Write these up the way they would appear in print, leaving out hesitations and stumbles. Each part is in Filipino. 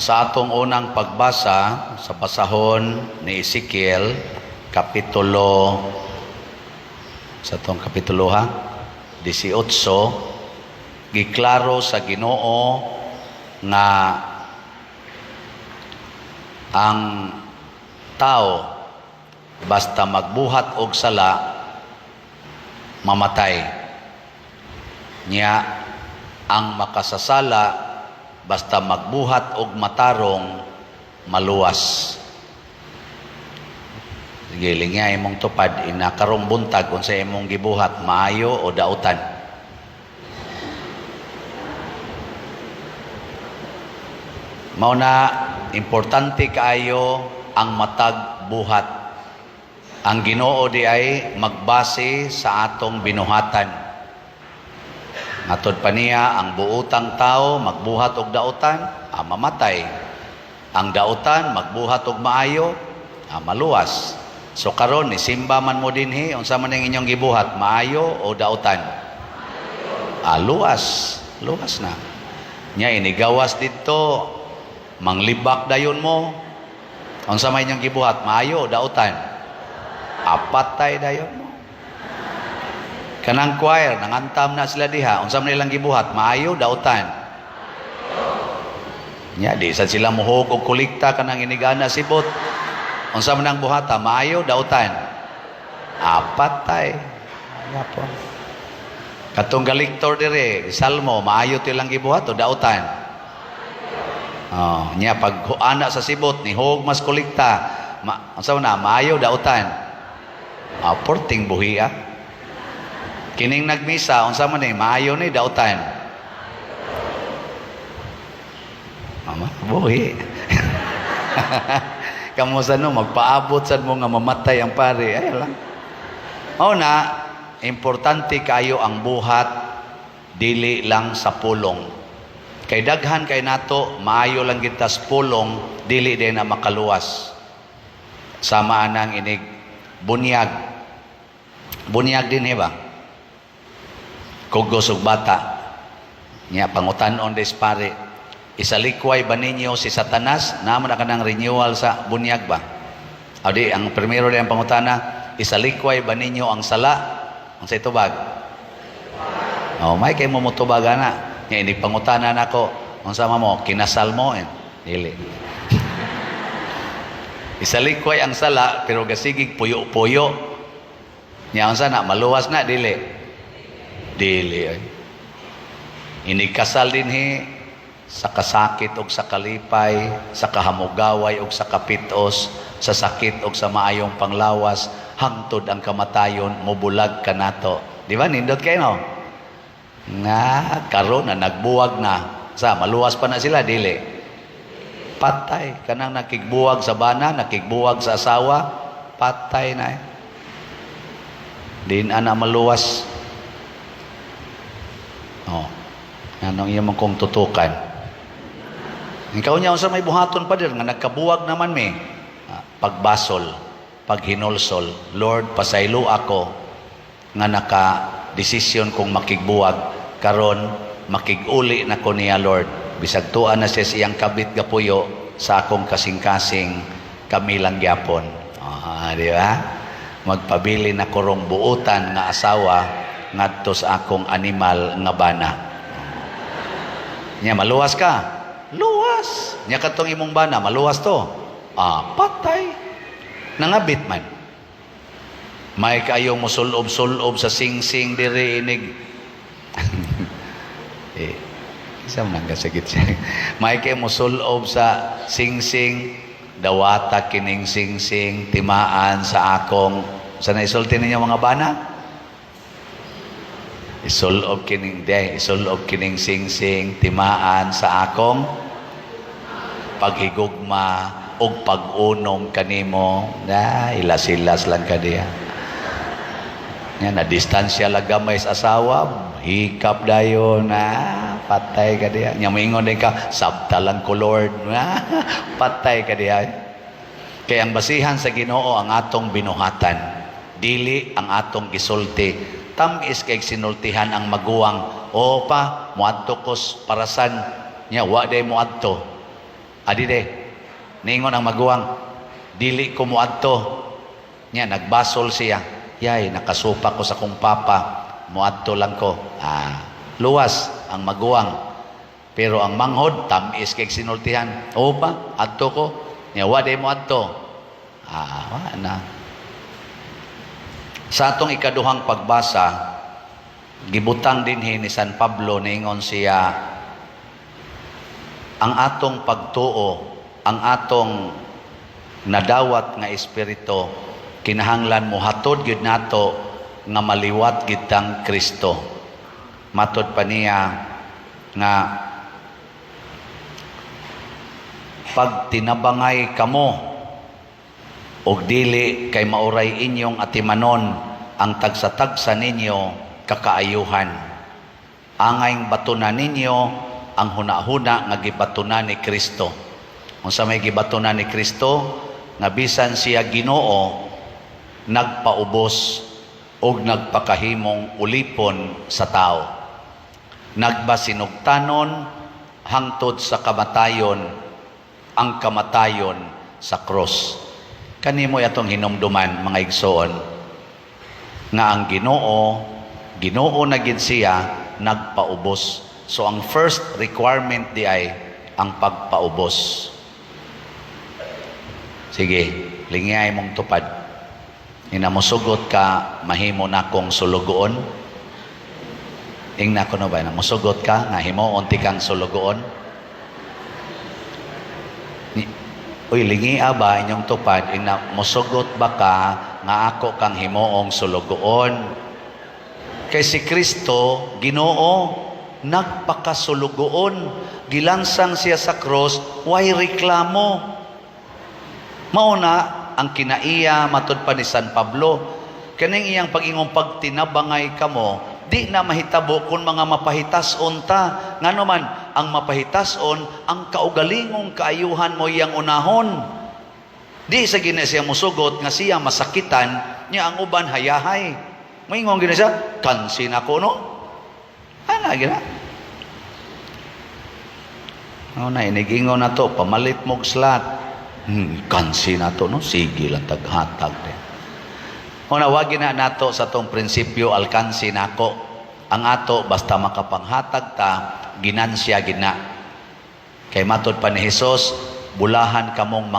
Sa atong unang pagbasa sa basahon ni Ezekiel, kapitulo, sa atong kapitulo 18, giklaro sa Ginoo nga ang tao basta magbuhat og sala, mamatay. Nya ang makasasala basta magbuhat og matarong, maluwas. Sige, lingya imong tupad, inakarong buntag kung sa imong gibuhat, maayo o dautan. Mao na, importante kaayo ang matag buhat. Ang Ginoo di ay magbase sa atong binuhatan. Matod pa niya, ang buutang tao magbuhat og dautan, mamatay. Ang dautan magbuhat og maayo, maluwas. So karon ni simba man mo dinhi, unsa man ang inyong gibuhat, maayo o dautan? Luwas. Luwas na. Nya inigawas didto, manglibak dayon mo. Unsa man inyong gibuhat, maayo o dautan? Patay dayon mo. Kanang choir, nangantam na sila diha. Unsa man nilang gibuhat, maayo, dautan. Nya, di sa sila muhog og kulikta kanang inigana sibot. Unsa man ang buhata, maayo, dautan. Patay. Nya po. Katong galiktor dire, Salmo, maayo tilang gibuhat o dautan. Nya pag ana sa sibot ni hog mas kulikta, unsa man na, maayo, dautan. Porting buhi. Kining nagmisa, unsa man ni maayo ni dautan. Mama, buhi. Kamo sa no magpaabot sad mo nga mamatay ang pare. Ay lang. Na, importante kayo ang buhat, dili lang sa pulong. Kay daghan kay nato, maayo lang kita sa pulong, dili din na makaluwas. Sama nang inig bunyag. Bunyag din ba? Kugos ug bata. Nya pangutan-on des pare. Isalikway ba ninyo si Satanas? Naman na kanang renewal sa bunyag ba? Adi, ang primero din ang pangutana, isalikway ba ninyo ang sala? Ang sa itubag? May kay mo mutubag na. Nya ini pangutana nako. Unsa mo? Kinasal mo? Dili. Isalikway ang sala pero gasigig puyo-puyo. Nya unsa na? Maluwas na? Dili. Dili ay. Inikasal dinhi sa kasakit og sa kalipay, sa kahamugaway og sa kapitos, sa sakit og sa maayong panglawas, hangtod ang kamatayon, mubulag kanato. Di ba nindot kayo no? Nga karon na nagbuwag na. Sa maluwas pa na sila dili. Patay kanang nakigbuwag sa bana, nakigbuwag sa asawa, patay na. Din ana maluwas. Anong iyong kong tutukan? Ikaw niya sa may buhaton pa din nga nagkabuwag naman may pagbasol, paghinulsol. Lord, pasaylo ako nga naka-desisyon kong makigbuwag karon makiguli na ko niya, Lord. Bisag tuan na siya siyang kabit gapuyo sa akong kasing-kasing kamilang gyapon. Di ba? Magpabili na ko rong buutan nga asawa ngadto sa akong animal nga bana. Nya maluwas ka? Luwas. Nya katong imong bana, maluwas to. Patay. Nangabit man. May kayong musulob-sulob sa sing-sing diri inig. Isa man kasagit siya. May kayong musulob sa sing-sing, dawata kining sing-sing, timaan sa akong, sa naisulti ninyo mga bana? Isulob kining sing-sing, timaan sa akong paghigugma og pag-unom kanimo. Ilas-ilas lang ka diya. Na distansya lang gamay sa asawa, hikap dayon patay ka diya. Nya moingon din ka, sabtalan ko Lord. Patay ka diya. Kaya ang basihan sa Ginoo ang atong binuhatan, dili ang atong gisulti. Tamis kay sinultihan ang maguwang, o pa muadto kos parasan nya wa day muadto. Adide, ningon ang maguwang, dili ko muadto. Nya, nagbasol siya. Yay, nakasupa ko sa kong papa. Muadto lang ko. Luwas ang maguwang. Pero ang manghod, tamis kay sinultihan. O ba, adto ko. Nya, wade mo adto. Na. Sa atong ikaduhang pagbasa, gibutang dinhi ni San Pablo, ningon siya, ang atong pagtuo, ang atong nadawat nga espiritu, kinahanglan mo hatod gyud nato nga maliwat gitang Kristo. Matod pa niya nga pag tinabangay kamo og dili kay mauray inyong atimanon ang tagsa-tagsa ninyo kakaayuhan. Angayng batunan ninyo ang hunahuna nga gibatunan ni Kristo. Unsa may gibatunan ni Kristo, nga bisan siya Ginoo, nagpaubos og nagpakahimong ulipon sa tao. Nagbasinugtanon hangtod sa kamatayon, ang kamatayon sa cross. Kanimo atong hinumduman, mga igsoon, nga ang Ginoo na gid siya nagpaubos. So ang first requirement di ay ang pagpaubos. Sige, lingay mong tupad. Inamusugot ka, mahimo na kong sulugoon. Ingna ko na ba, namusugot ka, nga himuon ti kang sulugoon. Uy, lingia ba inyong tupad, musugot ba ka, nga ako kang himuong sulugoon. Kay si Kristo, Ginoo, nagpakasulugoon. Gilansang siya sa cross, way reklamo. Mauna ang kinaiya matod pa ni San Pablo, kaning iyang pag-ingong pagtinabangay kamo, di na mahitabo kung mga mapahitason ta. Ngano man ang mapahitason, ang kaugalingong kaayuhan mo iyang unahon. Di sa gina siya musugot nga siya masakitan, niya ang uban hayahay. Moingon gina siya, kansin ako no? Ana gina. Na inigingon na to, pamalit mog slat. Kansi na to, no? Sige lang, taghatag din. Una, wag na nato sa tong prinsipyo, alkansi na ako. Ang ato, basta makapanghatag ta, ginansya gina. Kay matod pa ni Jesus, bulahan kamong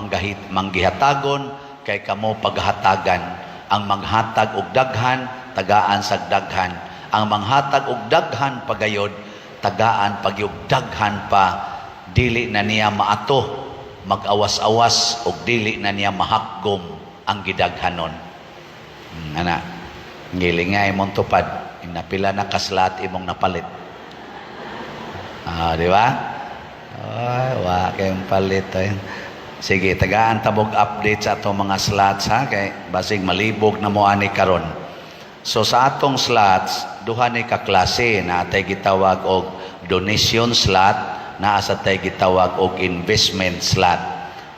manggihatagon, kay kamo paghatagan. Ang manghatag og daghan, tagaan sa daghan. Ang manghatag og daghan pagayod, tagaan pagyog daghan pa, dili na niya maato. Mag-awas-awas o dili na niya mahakgom ang gidaghanon. Ana, ngilingay mong tupad, napila na kaslat imong napalit. Di ba? Wa kayong palit. Sige, tagaan tabog update sa atong mga slots ha, kay basig malibog na mo ani karon. So sa atong slots, duha ni ka klase na atay gitawag og donation slot, naa sa tay gitawag og investment slot.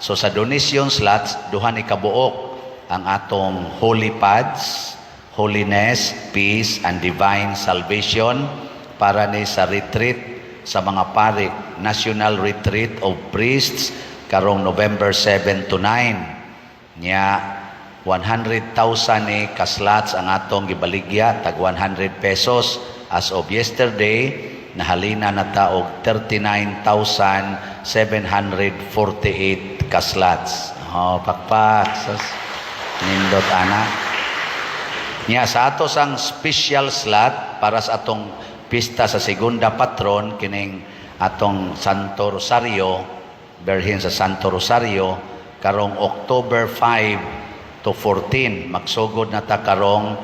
So sa donation slots, duha ni kabuok ang atong holy pads, holiness, peace, and divine salvation para ni sa retreat sa mga pari, National Retreat of Priests karong November 7 to 9. Nya 100,000 ni ka-slots ang atong gibaligya, tag 100 pesos. As of yesterday, nahalina na taog 39,748 ka-slots. Pakpak. Nindot ana. Nya sa ato sang special slot para sa atong pista sa segunda patron, kining atong Santo Rosario, berhin sa Santo Rosario, karong October 5 to 14. Magsugod na ta karong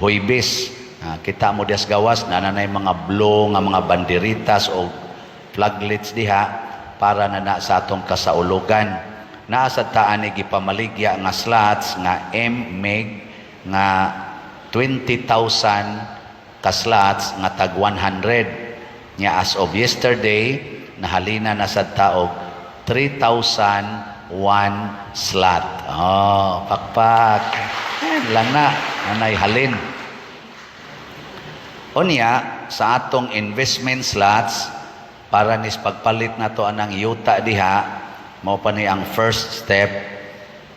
Huwebes. Kita mo dias gawas na nanay mga blue nga mga banderitas o flaglets diha para na sa atong kasaulugan. Naa sa taan ni gipamaligya nga slots nga MEG nga 20,000 ka slots nga tag 100. Nya as of yesterday nahalina na sa taog 3,001 slot. Pakpak. Lang na nanay halin. Unya, sa atong investment slots, para nis pagpalit na to anang yuta diha, Mao pa ni ang first step.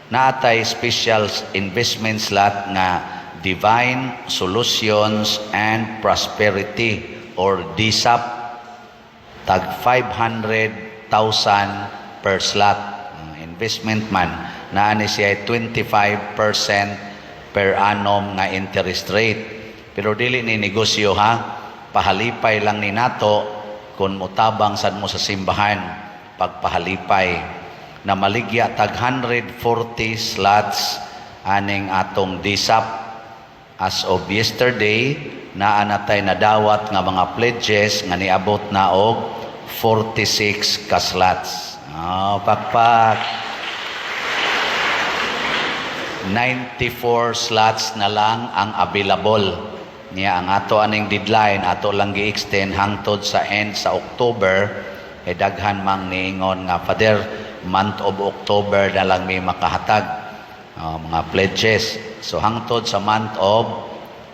Naatay special investment slot nga Divine Solutions and Prosperity or DSAP, tag 500,000 per slot. Investment man, naani siya 25% per annum nga interest rate. Pero dili ni negosyo ha, pahalipay lang ni nato kung mutabang sad mo sa simbahan pagpahalipay. Na maligya tag 140 slots aning atong DSAP. As of yesterday, naanatay na dawat nga mga pledges nga niabot na og 46 ka slots. Pakpak. 94 slots na lang ang available. Niya ang ato aning deadline, ato lang gi-extend hangtod sa end sa October. Kay daghan mang niingon nga, Father, month of October na lang may makahatag mga pledges. So hangtod sa month of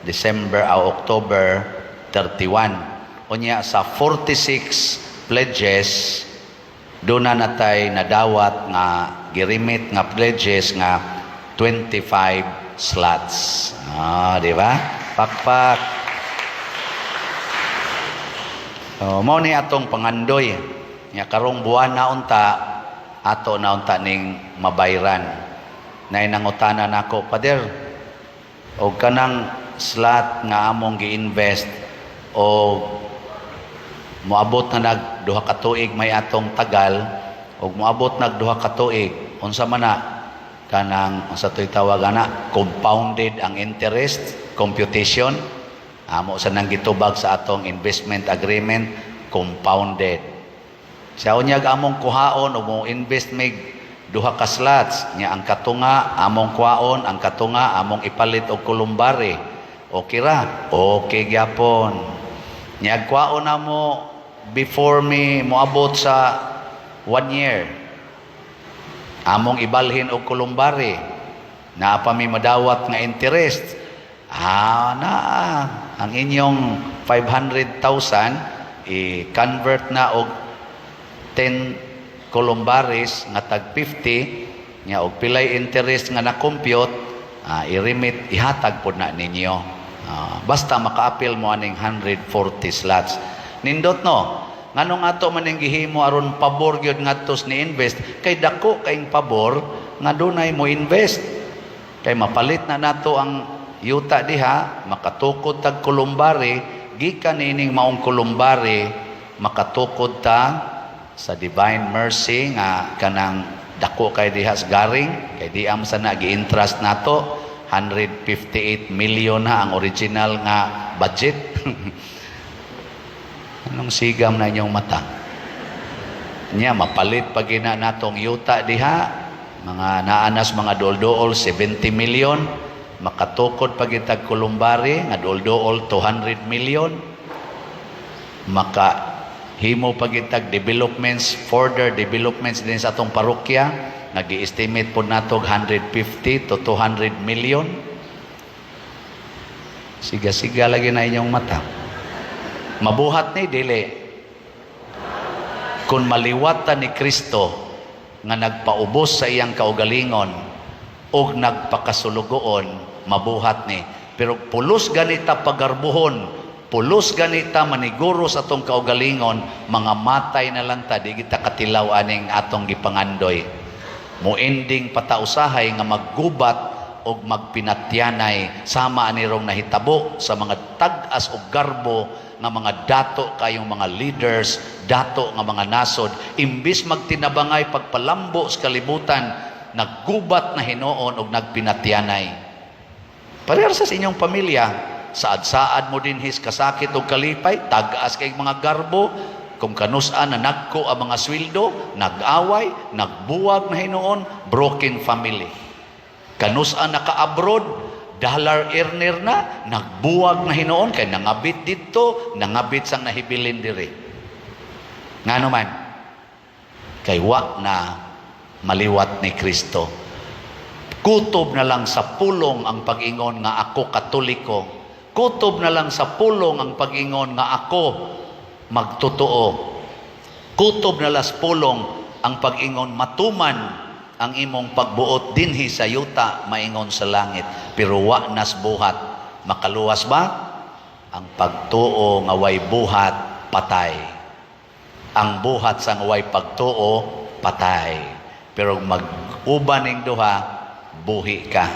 December o October 31. Unya sa 46 pledges, doon na natay nadawat nga girimit nga pledges nga 25 slots. Di ba? Pakpak. Mao ni atong pangandoy. Nya karong buwan na unta ato na unta ning mabayran. Nay nangutana nako, Pader, og kanang slot nga among gi-invest o moabot na nag duha ka tuig may atong tagal og moabot nag duha ka tuig, unsa man na kanang sa tuy tawag ana compounded ang interest computation, amo sa nang gitubag sa atong investment agreement, compounded. Sa unyag among kuhaon o mo invest mig duha ka slots nya ang katunga among kuhaon, ang katunga among ipalit og kulumbari. Okay ra? Okay gyapon. Nya kuhaon namo before me moabot sa 1 year. Among ibalhin og kulumbari. Naa pa mi madawat nga interest. Ang inyong 500,000 i-convert na og 10 kolumbaris nga tag 50 nya og pilay interest nga na-compute, i-remit ihatag pod na ninyo. Basta maka-appeal mo aning 140 slots. Nindot no, nganong ato man ning gihimo aron pabor gyud ngadtos ni invest kay dako kayong pabor nga dunay mo invest. Kay mapalit na nato ang yuta diha, makatukod tag kulumbari, gikan ining maong kulumbari makatukod ta sa divine mercy nga kanang dako kay diha sa garing, kay di am sa nagi-interest nato 158 million na ang original nga budget. Anong sigam na inyong mata? Nya mapalit pag ina natong yuta diha, mga naanas mga dool-dool 70 million, makatukod pag itag kulumbari nga dool-dool 200 million, himo pagitag developments, further developments din sa atong parokya, nag-i-estimate po natog 150 to 200 million. Siga-siga lagi na inyong mata. Mabuhat ni dili. Kung maliwatan ni Kristo nga nagpaubos sa iyang kaugalingon o nagpakasulugoon, mabuhat ni. Pero pulos ganita pagarbuhon, pulos ganita maniguro sa atong kaugalingon, mga matay na lang ta, di kita katilaw aning atong gipangandoy. Muending patausahay nga maggubat o magpinatyanay sama anirong nahitabo sa mga tag-as o garbo nga mga dato kayong mga leaders, dato nga mga nasod, imbis magtinabangay pagpalambo sa kalibutan, naggubat na hinoon o nagpinatyanay. Parehas sa inyong pamilya, saad-saad mo din his kasakit o kalipay, tagas kay mga garbo, kung kanusaan na nagko ang mga sweldo, nag-away, nagbuwag na hinoon, broken family. Kanusaan na ka-abroad, dollar earner na, nagbuwag na hinoon, kay nangabit dito, nangabit sang nahibilin diri. Nga naman, kay wa na maliwat ni Kristo. Kutob na lang sa pulong ang pag-ingon nga ako Katoliko. Kutob na lang sa pulong ang pag-ingon nga ako magtotoo. Kutob na lang sa pulong ang pag-ingon matuman ang imong pagbuot dinhi sa yuta maingon sa langit, pero wa nas buhat. Makaluwas ba? Ang pagtuo nga way buhat patay. Ang buhat sa way pagtuo patay. Pero mag-uban ning duha, buhi ka.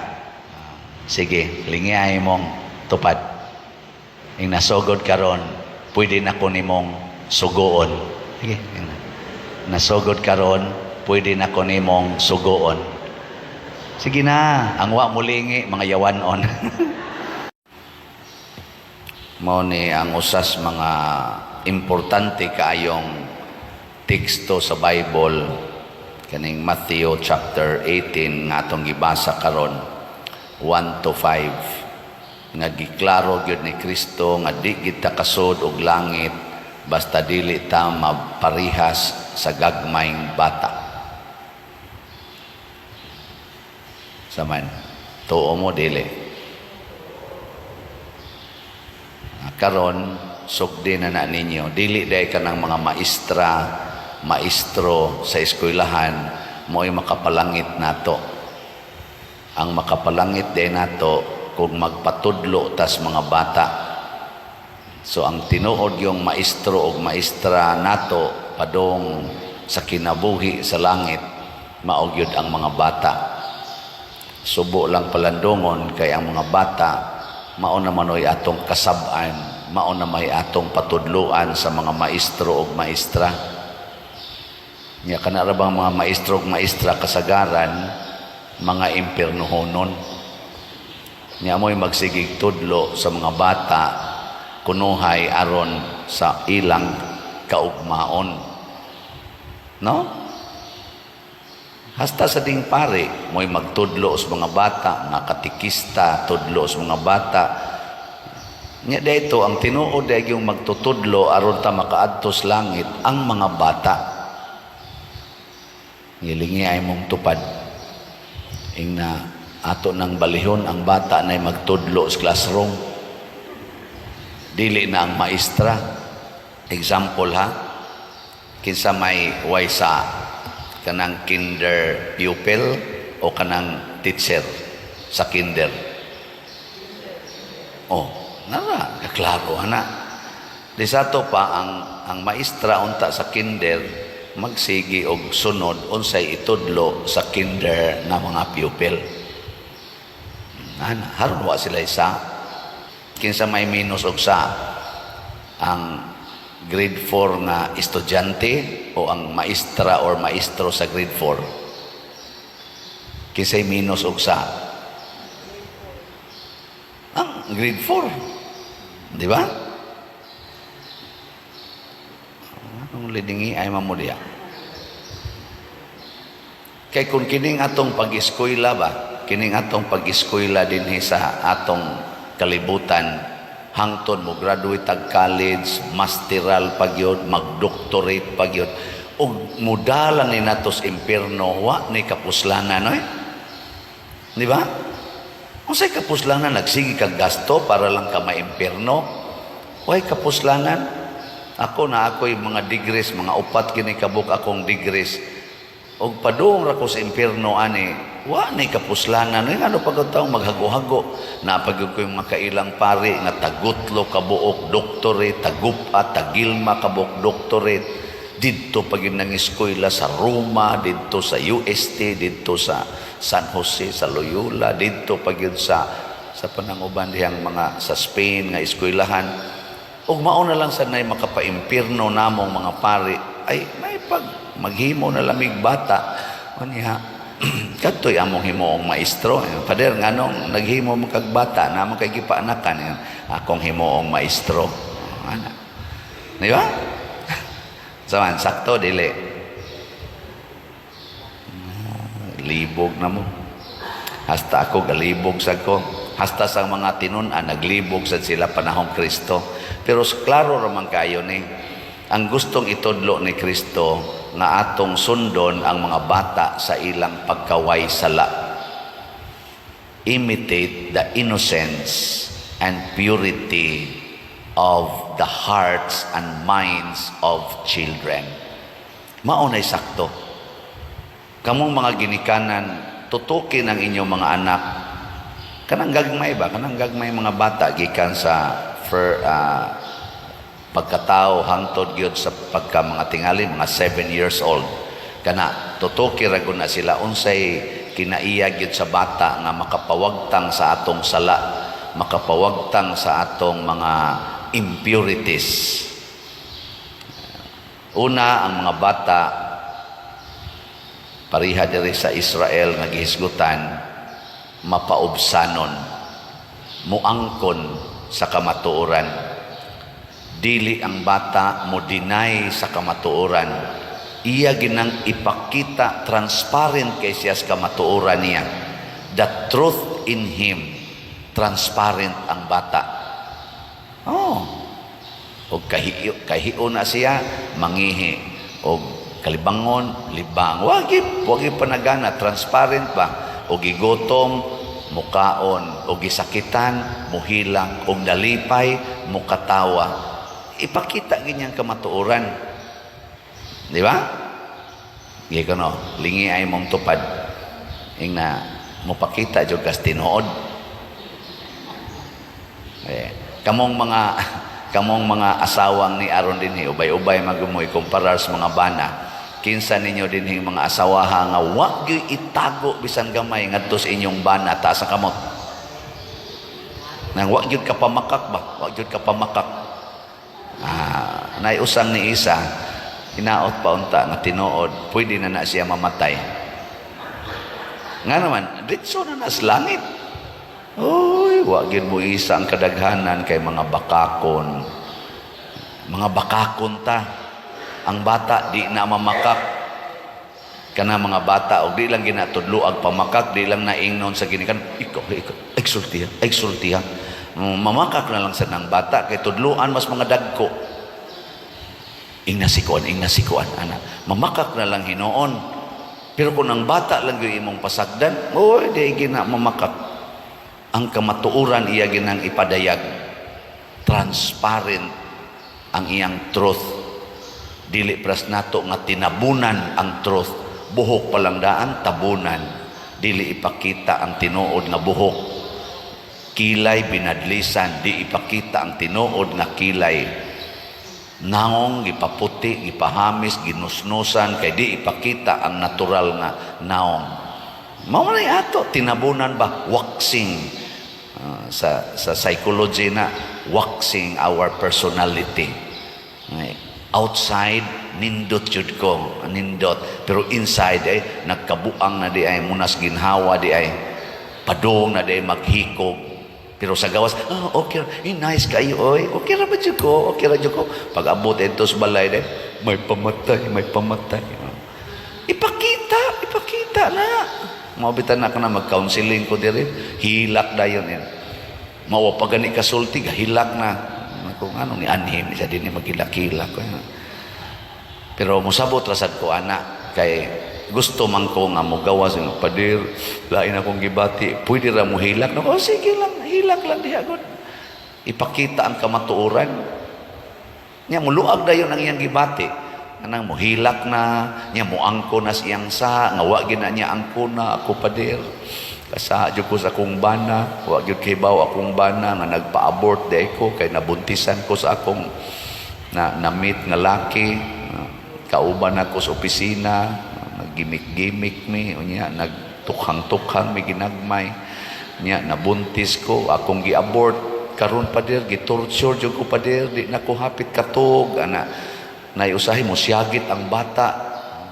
Sige, lingihay mong tupad. Ing nasugod karon, pwede na ko nimong sugoon. Sige, nasugod karon, pwede na ko nimong sugoon. Sige na, ang wa mulingi, mga yawanon. Mao ni ang usas mga importante kaayong teksto sa Bible, kaning Matthew chapter 18 nga atong gibasa karon, 1 to 5, nga giklaro gyud ni Kristo nga di kita kasud og langit basta dili ta maparihas sa gagmayng bata. Saman, tuo mo dili. Karon sugdi na ninyo, dili day ka ng mga maestro sa eskwelahan mo'y makapalangit nato. Ang makapalangit day nato kung magpatudlo tas mga bata. So ang tinuod yung maestro o maestra nato padong sa kinabuhi sa langit, maugyod ang mga bata. Subo lang palandungon kay ang mga bata mao na manoy atong kasab-an, mao na may atong patudluan sa mga maestro o maestra. Nya kana ra bang mga maestro o maestra kasagaran mga impiernohonon. Nya mo'y magsigig tudlo sa mga bata kunuhay aron sa ilang kaugmaon. No? Hasta sa ding pare, mo'y magtudlo sa mga bata, nga katikista, tudlo sa mga bata. Nya dito, ang tinuod ay yung magtutudlo aron ta makaadtos langit ang mga bata. Ngilingi ay mong tupad. Ing na ato nang balihon ang bata na magtudlo sa classroom. Dili na ang maestra. Example ha, kinsa may waysa kanang kinder pupil o kanang teacher sa kinder. Oh, nara, klaro na. Di sato pa ang maestra unta sa kinder magsigi og sunod unsay itudlo sa kinder na mga pupil. Ana, haron wa sila isa. Kinsa may minus og sa ang grade 4 nga estudyante o ang maestra or maestro sa grade 4. Kinsay minus og sa ang grade 4. Di ba? Ang lidingi ay mamudiya. Kay kung kining atong pag-eskwela ba, kining atong pag-eskwela dinhi sa atong kalibutan, hangtod mo graduate tag college, masteral pagyod, mag-doctorate pagyod, ug mudalan ni natos impierno, wa ni kapuslanan, no? Di ba? Unsay kapuslanan nagsigi kag gasto para lang ka maimpierno? Way kapuslanan. Ako'y mga degrees, mga upat kini kabuk akong degrees. Og padung ra ko sa impierno ani, wa ni kapuslanan. Ano pagkataong maghago-hago na pagyud ko yung makailang pari nga tagutlo kabuok doktorate, tagupa, tagilma kabuok doktorate. Didto pagyud nang eskwela sa Roma, didto sa UST, didto sa San Jose, sa Loyola, didto pagyud sa pananguban dihang mga sa Spain nga eskwelahan. Og mao na lang sanay makapaimpirno namong mga pari ay may maghimo na lamig bata unya katoy among himoong maestro. Pader nganong naghimo mo kag bata namang kay gipaanakan akong himoong maestro ana, di ba? Saman sakto dili libog na mo, hasta ako galibog sa ko, hasta sa mga tinun-an naglibog sa sila panahong Kristo. Pero klaro raman kayo ni ang gustong itudlo ni Kristo nga atong sundon ang mga bata sa ilang pagkaway sala. Imitate the innocence and purity of the hearts and minds of children. Maunay sakto. Kamong mga ginikanan, tutukin ang inyong mga anak. Kanang gagmay ba? Kanang gagmay mga bata gikan sa pagkatao hangtod gyud sa pagka mga tingali, mga 7 years old. Kana tutuki ra gud na sila unsay kinaiyag gyud sa bata nga makapawagtang sa atong sala, makapawagtang sa atong mga impurities. Una, ang mga bata pariha diri sa Israel nga gihisgutan, mapaubsanon, muangkon sa kamatuoran. Dili ang bata mo deny sa kamatuoran. Iya ginang ipakita, transparent kay siya sa kamatuoran niya. The truth in him, transparent ang bata. O kahiyo na siya, mangihi. O kalibangon, libang. Wagi panagana, transparent ba? O gigotom, mukaon. O gisakitan, muhilang. O dalipay, mukatawa. Ipakita ganyang kamatuoran. Di ba? Giko no, lingi ay mong tupad. Ing na, mupakita dyan kas tinuod. Kamong mga asawang ni Aron din, ubay-ubay magumoy, kumparar sa mga bana. Kinsa ninyo din mga asawaha nga, wag yung itago bisan gamay ngadto sa inyong bana, taas ang kamot. Nang wag yun ka pamakak ba? Wag yun ka pamakak. Naiusang ni isa, hinaot pa unta nga tinuod, pwede na siya mamatay. Nga naman, ditso na nas langit. Uy, wagin mo isa ang kadaghanan kay mga bakakon. Mga bakakon ta. Ang bata di na mamakak. Kana mga bata, o di lang ginatudluag pamakak, di lang naingnon sa ginikan, ikaw, exultiha. Mamakak na lang sa nang bata, kay tudluan mas mga dagko. Ingnasikuan, anak. Mamakak na lang hinoon. Pero kung ang bata lang yung imong pasagdan, di gina mamakak. Ang kamatuuran iya ginang ipadayag. Transparent ang iyang truth. Dili pras nato nga tinabunan ang truth. Buhok palang daan, tabunan. Dili ipakita ang tinuod nga buhok. Kilay binadlisan, di ipakita ang tinuod nga kilay. Naong, gipaputi, gipahamis, ginusnusan, kay di ipakita ang natural nga naong. Maunay ato, tinabunan ba? Waxing. Sa psychology na, waxing our personality. Outside, nindot yun ko, nindot. Pero inside, nagkabuang na di ay, munas ginhawa di ay, padong na di ay maghikog. Pero sa gawas, okay, nice kayo, oy. Okay ra ba ko? Okay ra ko. Pag abot ito sa balay, may pamatay. Ipakita na. Mabitan na ka na mag-counseling ko diri. Hilak na yun. Mawapagani kasulti, hilak na. Kung ano, ni anhim, siya din maghilak-hilak. Pero musabot rasad ko, anak, kay gusto man ko nga mo gawas ng padir, lain akong gibati, pwede ra mo hilak. Sige lang, hilak lang diha gud. Ipakita ang kamatuoran. Nya muluag dayon ang iyang gibati. Anang mo hilak na, nya mo angko na siyang sa, nga wa gid na niya angko na ako padir. Kasa jud ko sa akong bana, wa gyud kay baw akong bana nga nagpa-abort day ko kay nabuntisan ko sa akong na-meet nga laki. Kauban ako sa opisina, nagimik-gimik mi, unya nagtukhang-tukhang mi ginagmay. Nya nabuntis ko, akong gi-abort karon padir, gi-torture jud ko padir, di na ko hapit katog ana. Naiusahi mo siyagit ang bata.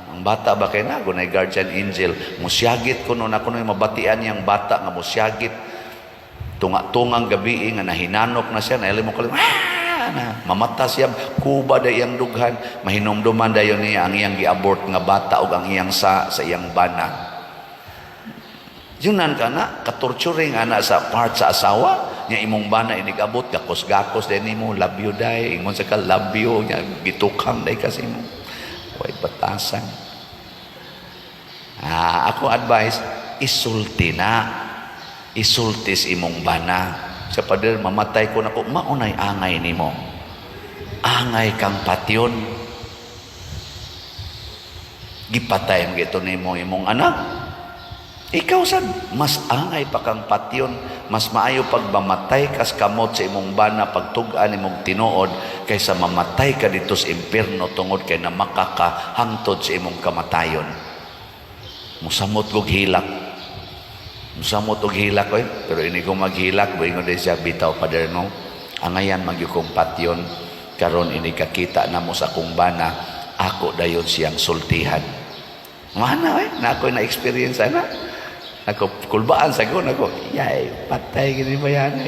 Ang bata ba kay na gunay guardian angel, musyagit ko noon ako yung mabatian yang bata nga musyagit. Tunga-tungang gabi nga nahinanok na siya, naili mo kalim, na mamata siya, kuba day iyang dughan, mahinomduman dayon niya ang iyang gi-abort nga bata ug ang iyang sa iyang bana. Yunan ka na, katorturing ana sa part sa asawa, niya imong bana inig-abot, gakos-gakos din nimo, love you day, ingon sa ka, love you, niya gitukhang day kasi mo. Way batasan. Ako advice, isulti na. Isultis imong bana. Sa pader, mamatay ko na ko, maunay angay nimo. Angay kang patyon. Gipatay mo gito nimo imong anak. Ikaw sad mas angay pa kang patyon, mas maayo pagmamatay kas kamot sa imong bana pagtug-an imong tinuod kaysa mamatay ka dito sa impierno tungod kay na makakahangtod sa imong kamatayon. Musamot og hilak. Musamot og hilak oy, pero ini ko maghilak buingon din siya bitaw Pader no. Angayan magyud kong patyon karon ini kakita namo sa akong bana, ako dayon siyang sultihan. Mana na ako na experience na. Ako kulbaan sa gun ako, yay, patay gini ba yan?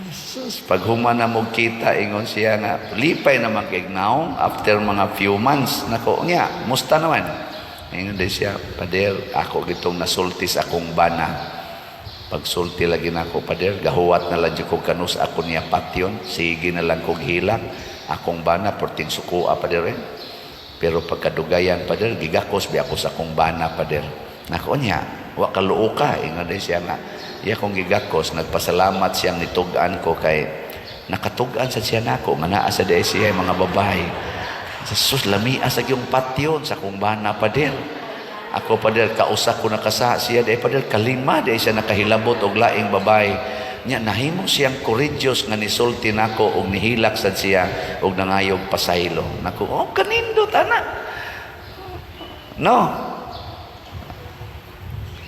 Sus, pag human na mo kita, ingon siya nga, lipay naman kignaw, after mga few months, nako, nga, musta naman? Ingon din siya, Pader, ako gitong nasulti sa akong bana. Pag sulti lagi na ako, Pader, gahuwat na lang ko kanus ako niya patyon, sige na lang kong hilak, akong bana, porting sukua, Pader, eh. Pero pagkadugayan, Pader, gigakos bi ako sa akong bana, Pader. Nako niya, wa kaluo ka, ingon din siya nga, iya kong gigakos, nagpasalamat siyang nitugan ko kay nakatugan sa siya nako, nga naa sa day siya mga babae. Sa sus, lamia sa yung patyon sa kong bana, Pader. Ako, Pader, kausa ko nakasa siya, day Pader, kalima, day siya nakahilabot og laing babae. Nya, nahimo siyang courageous nga nisulti nako og nihilak sa siya og nangayog pasaylo. Nako, oh, kanindot, anak. No?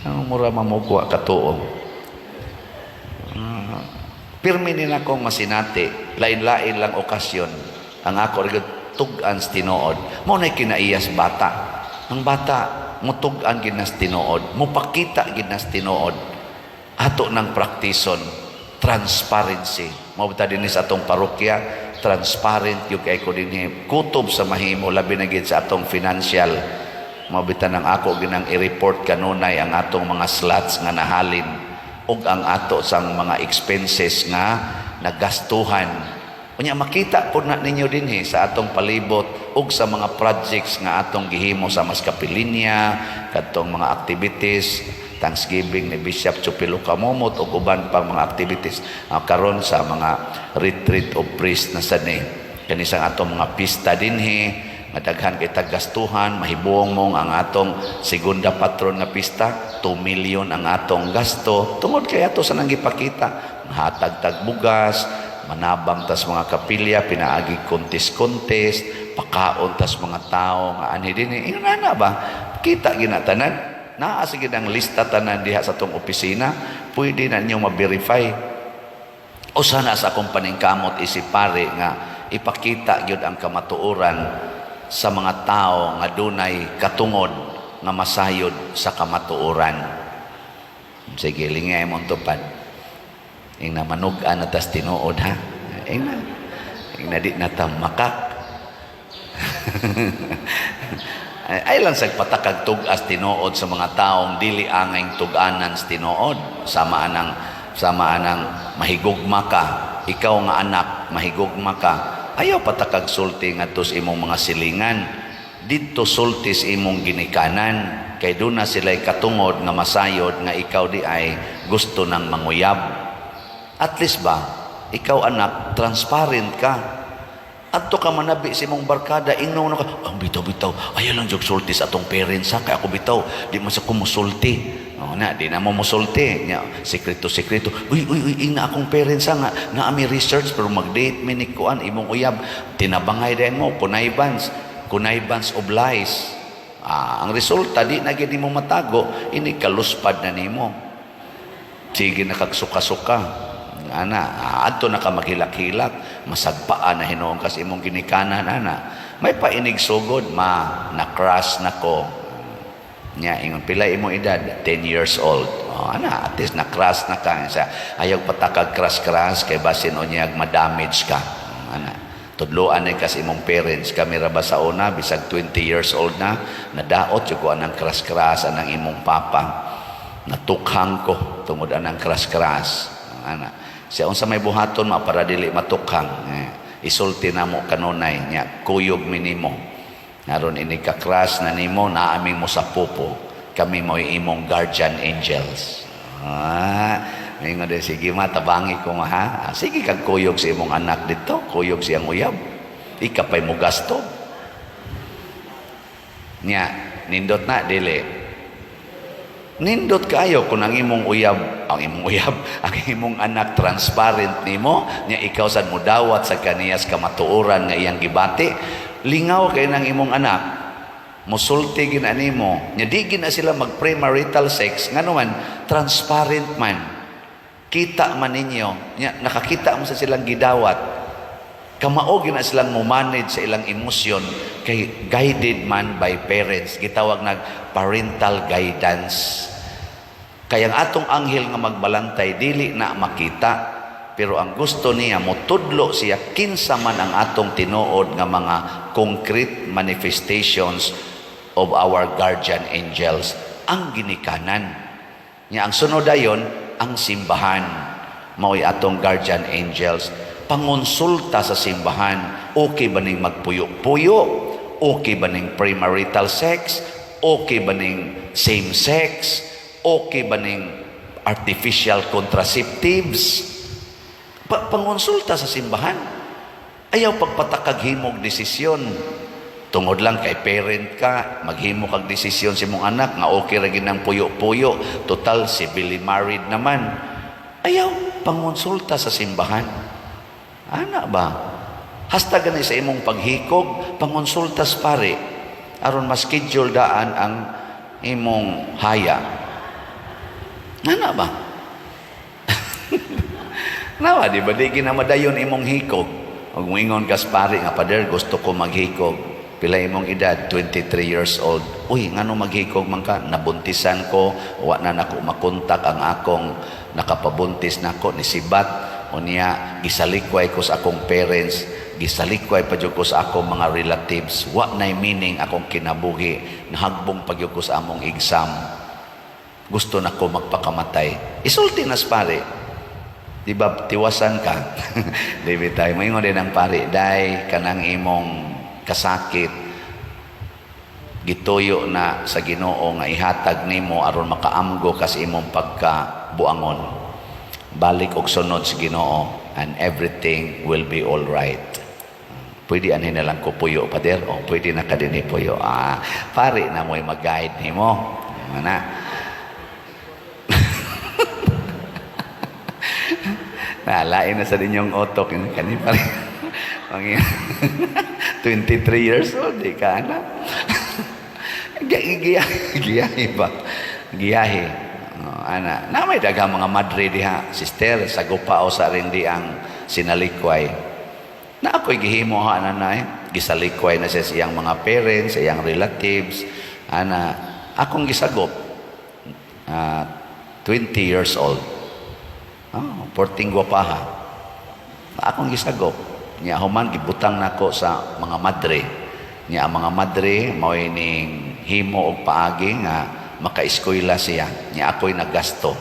Ang mura mamugwa katuo. Pirmi din akong masinati, lain-lain lang okasyon. Ang ako rin tug-an sa tinuod. Mo na'y kinaiyas bata. Ang bata, mo tug-an ginas tinuod. Mo pakita ginas tinuod. Ato ng praktison, transparency. Mabita din sa atong parokya, transparent yung kay ko din. Kutob sa mahimo, labi na gid sa atong financial. Mabitan ng ako ginang i-report kanunay ang atong mga slots nga nahalin ug ang ato sang mga expenses nga nagastuhan. Unya makita pud na ninyo dinhi sa atong palibot ug sa mga projects nga atong gihimo sa Maskapilinya, kadtong mga activities, Thanksgiving ni Bishop Chupilo Kamomot ug uban pang mga activities karon sa mga retreat of priest na sani. Kani sang atong mga pista dinhi madaghan kay tagastuhan, mahibuong mong ang atong segunda patron na pista, 2 million ang atong gasto, tungod kay ato sa nanggipakita, mahatag-tag bugas, manabang tas mga kapilya, pinaagi contest, pakaon tas mga tao, nga ani din, na ba? Kita ginatanan, naa sige ang lista tanan diha sa atong opisina, pwede na ninyo ma-verify. O sana sa akong paningkamot isipare nga, ipakita gyud ang kamatuoran sa mga tao nga dunay katungod nga masayod sa kamatuoran. Sige, lingay mong tupad. Ing na manugan na tas tinuod, ha? Ing na di na tamakak. Ay lang sa patakag tugas tinuod sa mga taong dili angay tuganan sa tinuod. Sama anang mahigugma ka. Ikaw nga anak, mahigugma ka. Ayaw patakag sulti nga tos imong mga silingan. Dito sultis imong ginikanan. Kay doon na sila'y katungod nga masayod nga ikaw di ay gusto ng manguyab. At least ba, ikaw anak, transparent ka. Adto ka manabi sa imong barkada, ingnaw na ka, ang bitaw-bitaw, ayaw lang jog sultis atong parents ha, kaya ako bitaw, di man sa kumusulti. O na, di na mo musulti. Sekreto-sekreto. Uy, ina akong parents nga ami research pero mag-date minikuan imong uyab. Tinabangay din mo, connivance of lies. Ang resulta, di na gini mo matago, ini kaluspad na nimo. Sige na kagsuka-suka. Adto na ka maghilak-hilak, masagpaan na hinuong kasi imong ginikanan, May painig sugod, na-crush na ko. Nya ingon pila imong edad 10 years old. At least na-crush na ka sa ayaw patakag crush kay basin unyag ma-damage ka. Tudloan ay kasi imong parents kami ra ba sa una bisag 20 years old na nadaot jud ko anang crush anang imong papa. Natukhang ko tungod anang crush. Siya unsa may buhaton para dili matukhang. Isulti namo kanunay nya kuyog minimo. Naron ini ka-crush na nimo na aming mo sa pupo. Kami mo imong guardian angels. Ngayon din, sige matabangi ko ha. Sige kag kuyog sa imong anak dito. Kuyog siyang uyab. Ikapay mo gasto. Nya, nindot na, dili. Nindot kayo kung ang imong uyab, ang imong anak transparent nimo, nya ikaw sad mo dawat sa kaniyas kamatuoran nga iyang gibati, lingaw kay nang imong anak, musulti gina nimo, nya di gina sila mag premarital sex, ngano man transparent man. Kita man ninyo, nya nakakita mo sa silang gidawat. Kamao gina silang mo-manage sa ilang emosyon kay guided man by parents, gitawag nag parental guidance. Kaya ang atong anghel nga magbalantay dili na makita, pero ang gusto niya motudlo siya kinsa man ang atong tinuod nga mga concrete manifestations of our guardian angels, ang ginikanan niya. Ang sunod ayon ang simbahan, mao'y atong guardian angels. Pangonsulta sa simbahan, okay ba ning magpuyo-puyo, okay ba ning premarital sex, okay ba ning same sex, okay ba ning artificial contraceptives. Pangonsulta sa simbahan. Ayaw pagpatakag himog desisyon tungod lang kay parent ka, maghimo kag desisyon si mong anak nga okay ra gid nang puyo-puyo, total civilly married naman. Ayaw pangonsulta sa simbahan. Ana ba? Hasta gani sa imong paghikog, pangonsultas pare, aron ma-schedule daan ang imong haya. Ana ba? Nawa, di ba? Di ginamadayon imong hikog. Huwag mo ingon kas pare nga, Pader, gusto ko maghikog. Pila imong edad? 23 years old. Uy, ngano maghikog man ka? Nabuntisan ko, wa na nako makontak ang akong nakapabuntis nako ni sibat. O niya, gisalikway ko sa akong parents, gisalikway pa ko sa akong mga relatives, wa na'y meaning akong kinabuhi, nahagbong pa ko sa among exam. Gusto na ko magpakamatay. Isulti nas pare. Di ba, tiwasan ka? Di ba tayo, mayroon din ang pare, day, kanang imong kasakit, gituyo na sa Ginoo nga ihatag nimo aron makaamgo kas imong pagkabuangon. Balik og sunod sa Ginoo and everything will be all right. Pwede anhin na lang ko puyo, Pader. O, pwede na ka din puyo. Pare na mo'y mag-guide nimo. Mana? Nalain na sa dinyong otok. Kani pare. 23 years old, di ka na. Giyahe ba? Giyahe. Ana, na may daghang mga madre diha, sister, sa gupao sa rin di ang sinalikway. Na ako'y gihimo ha, nanay, gisalikway na siya siyang mga parents, siyang relatives. Ana, akong gisagop, 20 years old. 14 gwapaha. Akong gisagop. Niya human, gibutang nako sa mga madre. Niya ang mga madre, mao'y ning himo og paagi nga maka-eskwela siya. Niya ako'y naggasto.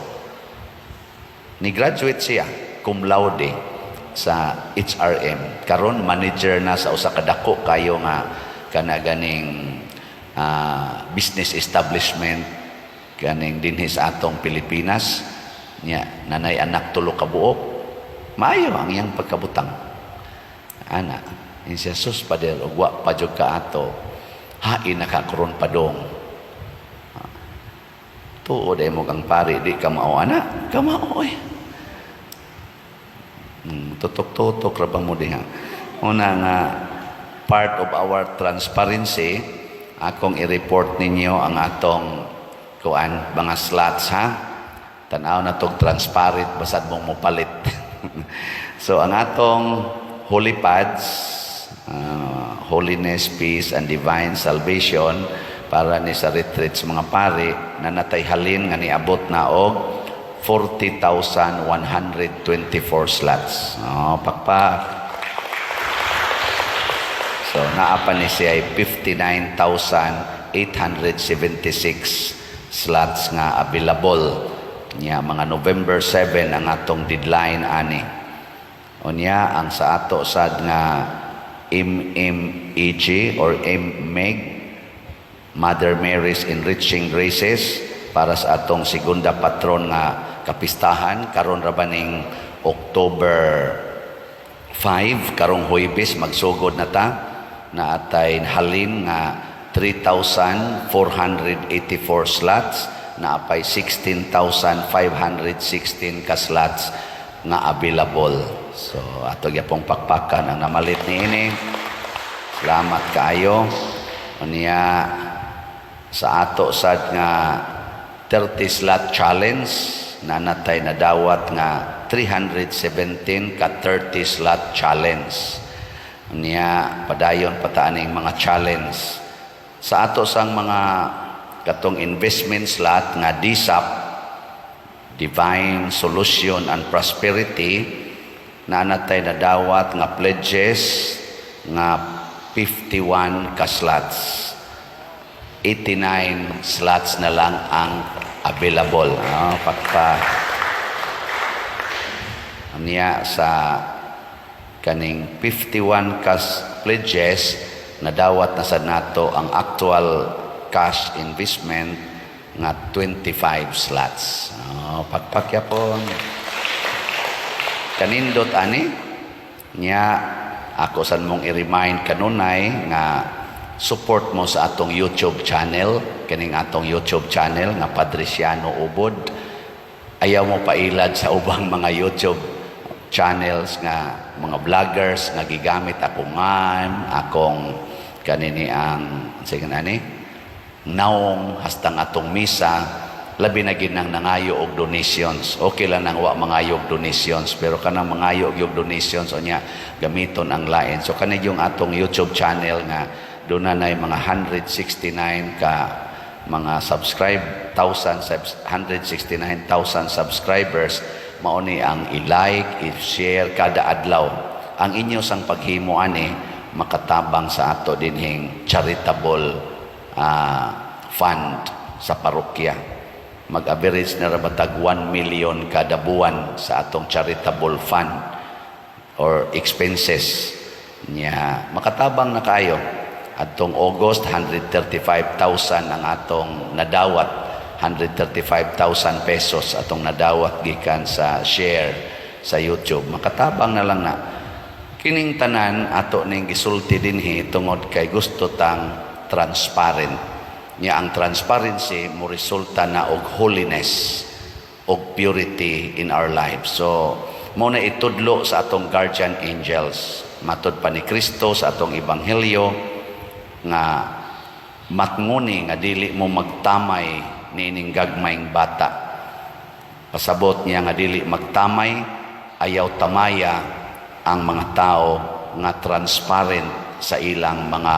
Ni-graduate siya, cum laude, sa HRM. Karon manager na sa usa ka dako kayo nga kana ganing business establishment ganing dinhi sa atong Pilipinas. Niya, nanay anak tulo ka buok. Maayo ang iyang pagkabutang. Ana, siya, sus, Pader, ugwa pa jud ka ato. Hain nakakaroon pa dong. Tuod ay mo kang pare, di ka mao, ana, kamao eh. Tutok-tutok rabang mo diha. Una nga, part of our transparency, akong i-report ninyo ang atong kuan, mga slots ha. Tanaw na tong transparent, basad mong mupalit. So, ang atong holy pads, holiness, peace, and divine salvation, para ni sa retreat sa mga pari na natayhalin nga niabot na og 40,124 slots. Pakpak. So, naapa ni siya ay 59,876 slots nga available. Niya, mga November 7 ang atong deadline ani. O niya, ang sa ato sad nga MMEG or MEG, Mother Mary's Enriching Graces, para sa atong segunda patron nga kapistahan karon ra baning October 5 karong Huwebes magsugod na ta na atay halin nga 3,484 slots, naapay 16,516 ka slots nga available. So ato gyapong pakpakan ang namalit niini. Salamat kaayo. Unya sa ato sad nga 30 slot challenge na natay na dawat nga 317 ka 30 slot challenge. Unya padayon pataaning mga challenge sa ato sang mga katong investment slot nga DSAP, Divine Solution and Prosperity, na natay na dawat nga pledges nga 51 ka slots. 89 slots na lang ang available. Niya sa kaning 51 ka pledges na dawat na sa nato ang actual cash investment nga 25 slots. Pagpakyapon. Kanindot ani niya ako san mong i-remind kanunay nga support mo sa atong YouTube channel, kaning atong YouTube channel nga Padresiano Ubod. Ayaw mo pailad sa ubang mga YouTube channels nga mga vloggers nga gigamit akong kanini ang sige ani naong hastang atong misa, labi na ginang nangayo og donations. Okay lang nang wa mangayo og donations, pero kanang mangayo og donations o niya gamiton ang lain. So kani yung atong YouTube channel nga doon na mga 169 ka mga 169,000 subscribers. Mauni ang i-like, i-share kada adlaw. Ang inyo sang paghimo ani makatabang sa ato dinhing charitable fund sa parokya. Mag-average na rabatag 1 million kada buwan sa atong charitable fund or expenses niya. Makatabang na kayo. Atong August, 135,000 ang atong nadawat. 135,000 pesos atong nadawat gikan sa share sa YouTube. Makatabang na lang na. Kining tanan ato ning gisulti dinhi tungod kay gusto tang transparent. Nya ang transparency mo resulta na og holiness, og purity in our lives. So mo na itudlo sa atong guardian angels. Matud pa ni Kristo sa atong ebanghelyo nga matnguni nga dili mo magtamay niining gagmayng bata. Pasabot niya nga dili magtamay, ayaw tamaya ang mga tao nga transparent sa ilang mga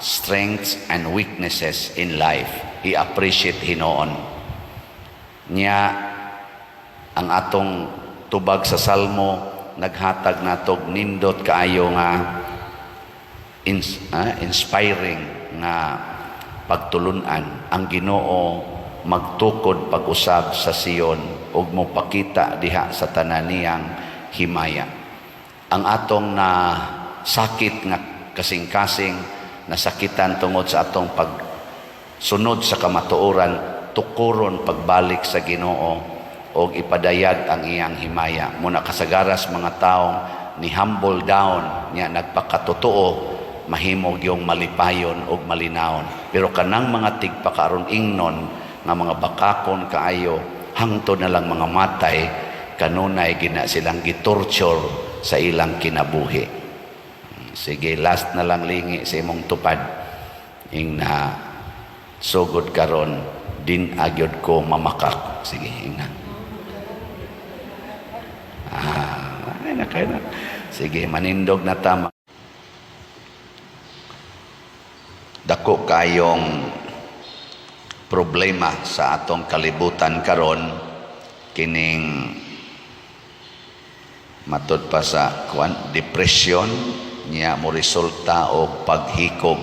strengths and weaknesses in life. I-appreciate hinoon. Niya ang atong tubag sa Salmo naghatag natog nindot kaayo nga inspiring nga pagtulunan. Ang Ginoo magtukod pag-usab sa Sion ug mo pakita diha sa tananiyang himaya. Ang atong na sakit nga kasing-kasing nasakitan tungod sa atong pagsunod sa kamatuoran, tukuron pagbalik sa Ginoo og ipadayag ang iyang himaya. Muna kasagaras mga taong ni humble down niya nagpakatotoo, mahimog yung malipayon og malinawon. Pero kanang mga tigpakaron ingnon nga mga bakakon kaayo hangtod na lang mga matay, kanunay gina silang gitorture sa ilang kinabuhi. Sige, last na lang lingi sa imong tupad. Ing na sugod karon din agyod ko mamakak. Sige, ing na. Ay na kayo na. Sige, manindog na tama. Dako kayong problema sa atong kalibutan karon, kining matud pa sa depression niya mo resulta o paghikog.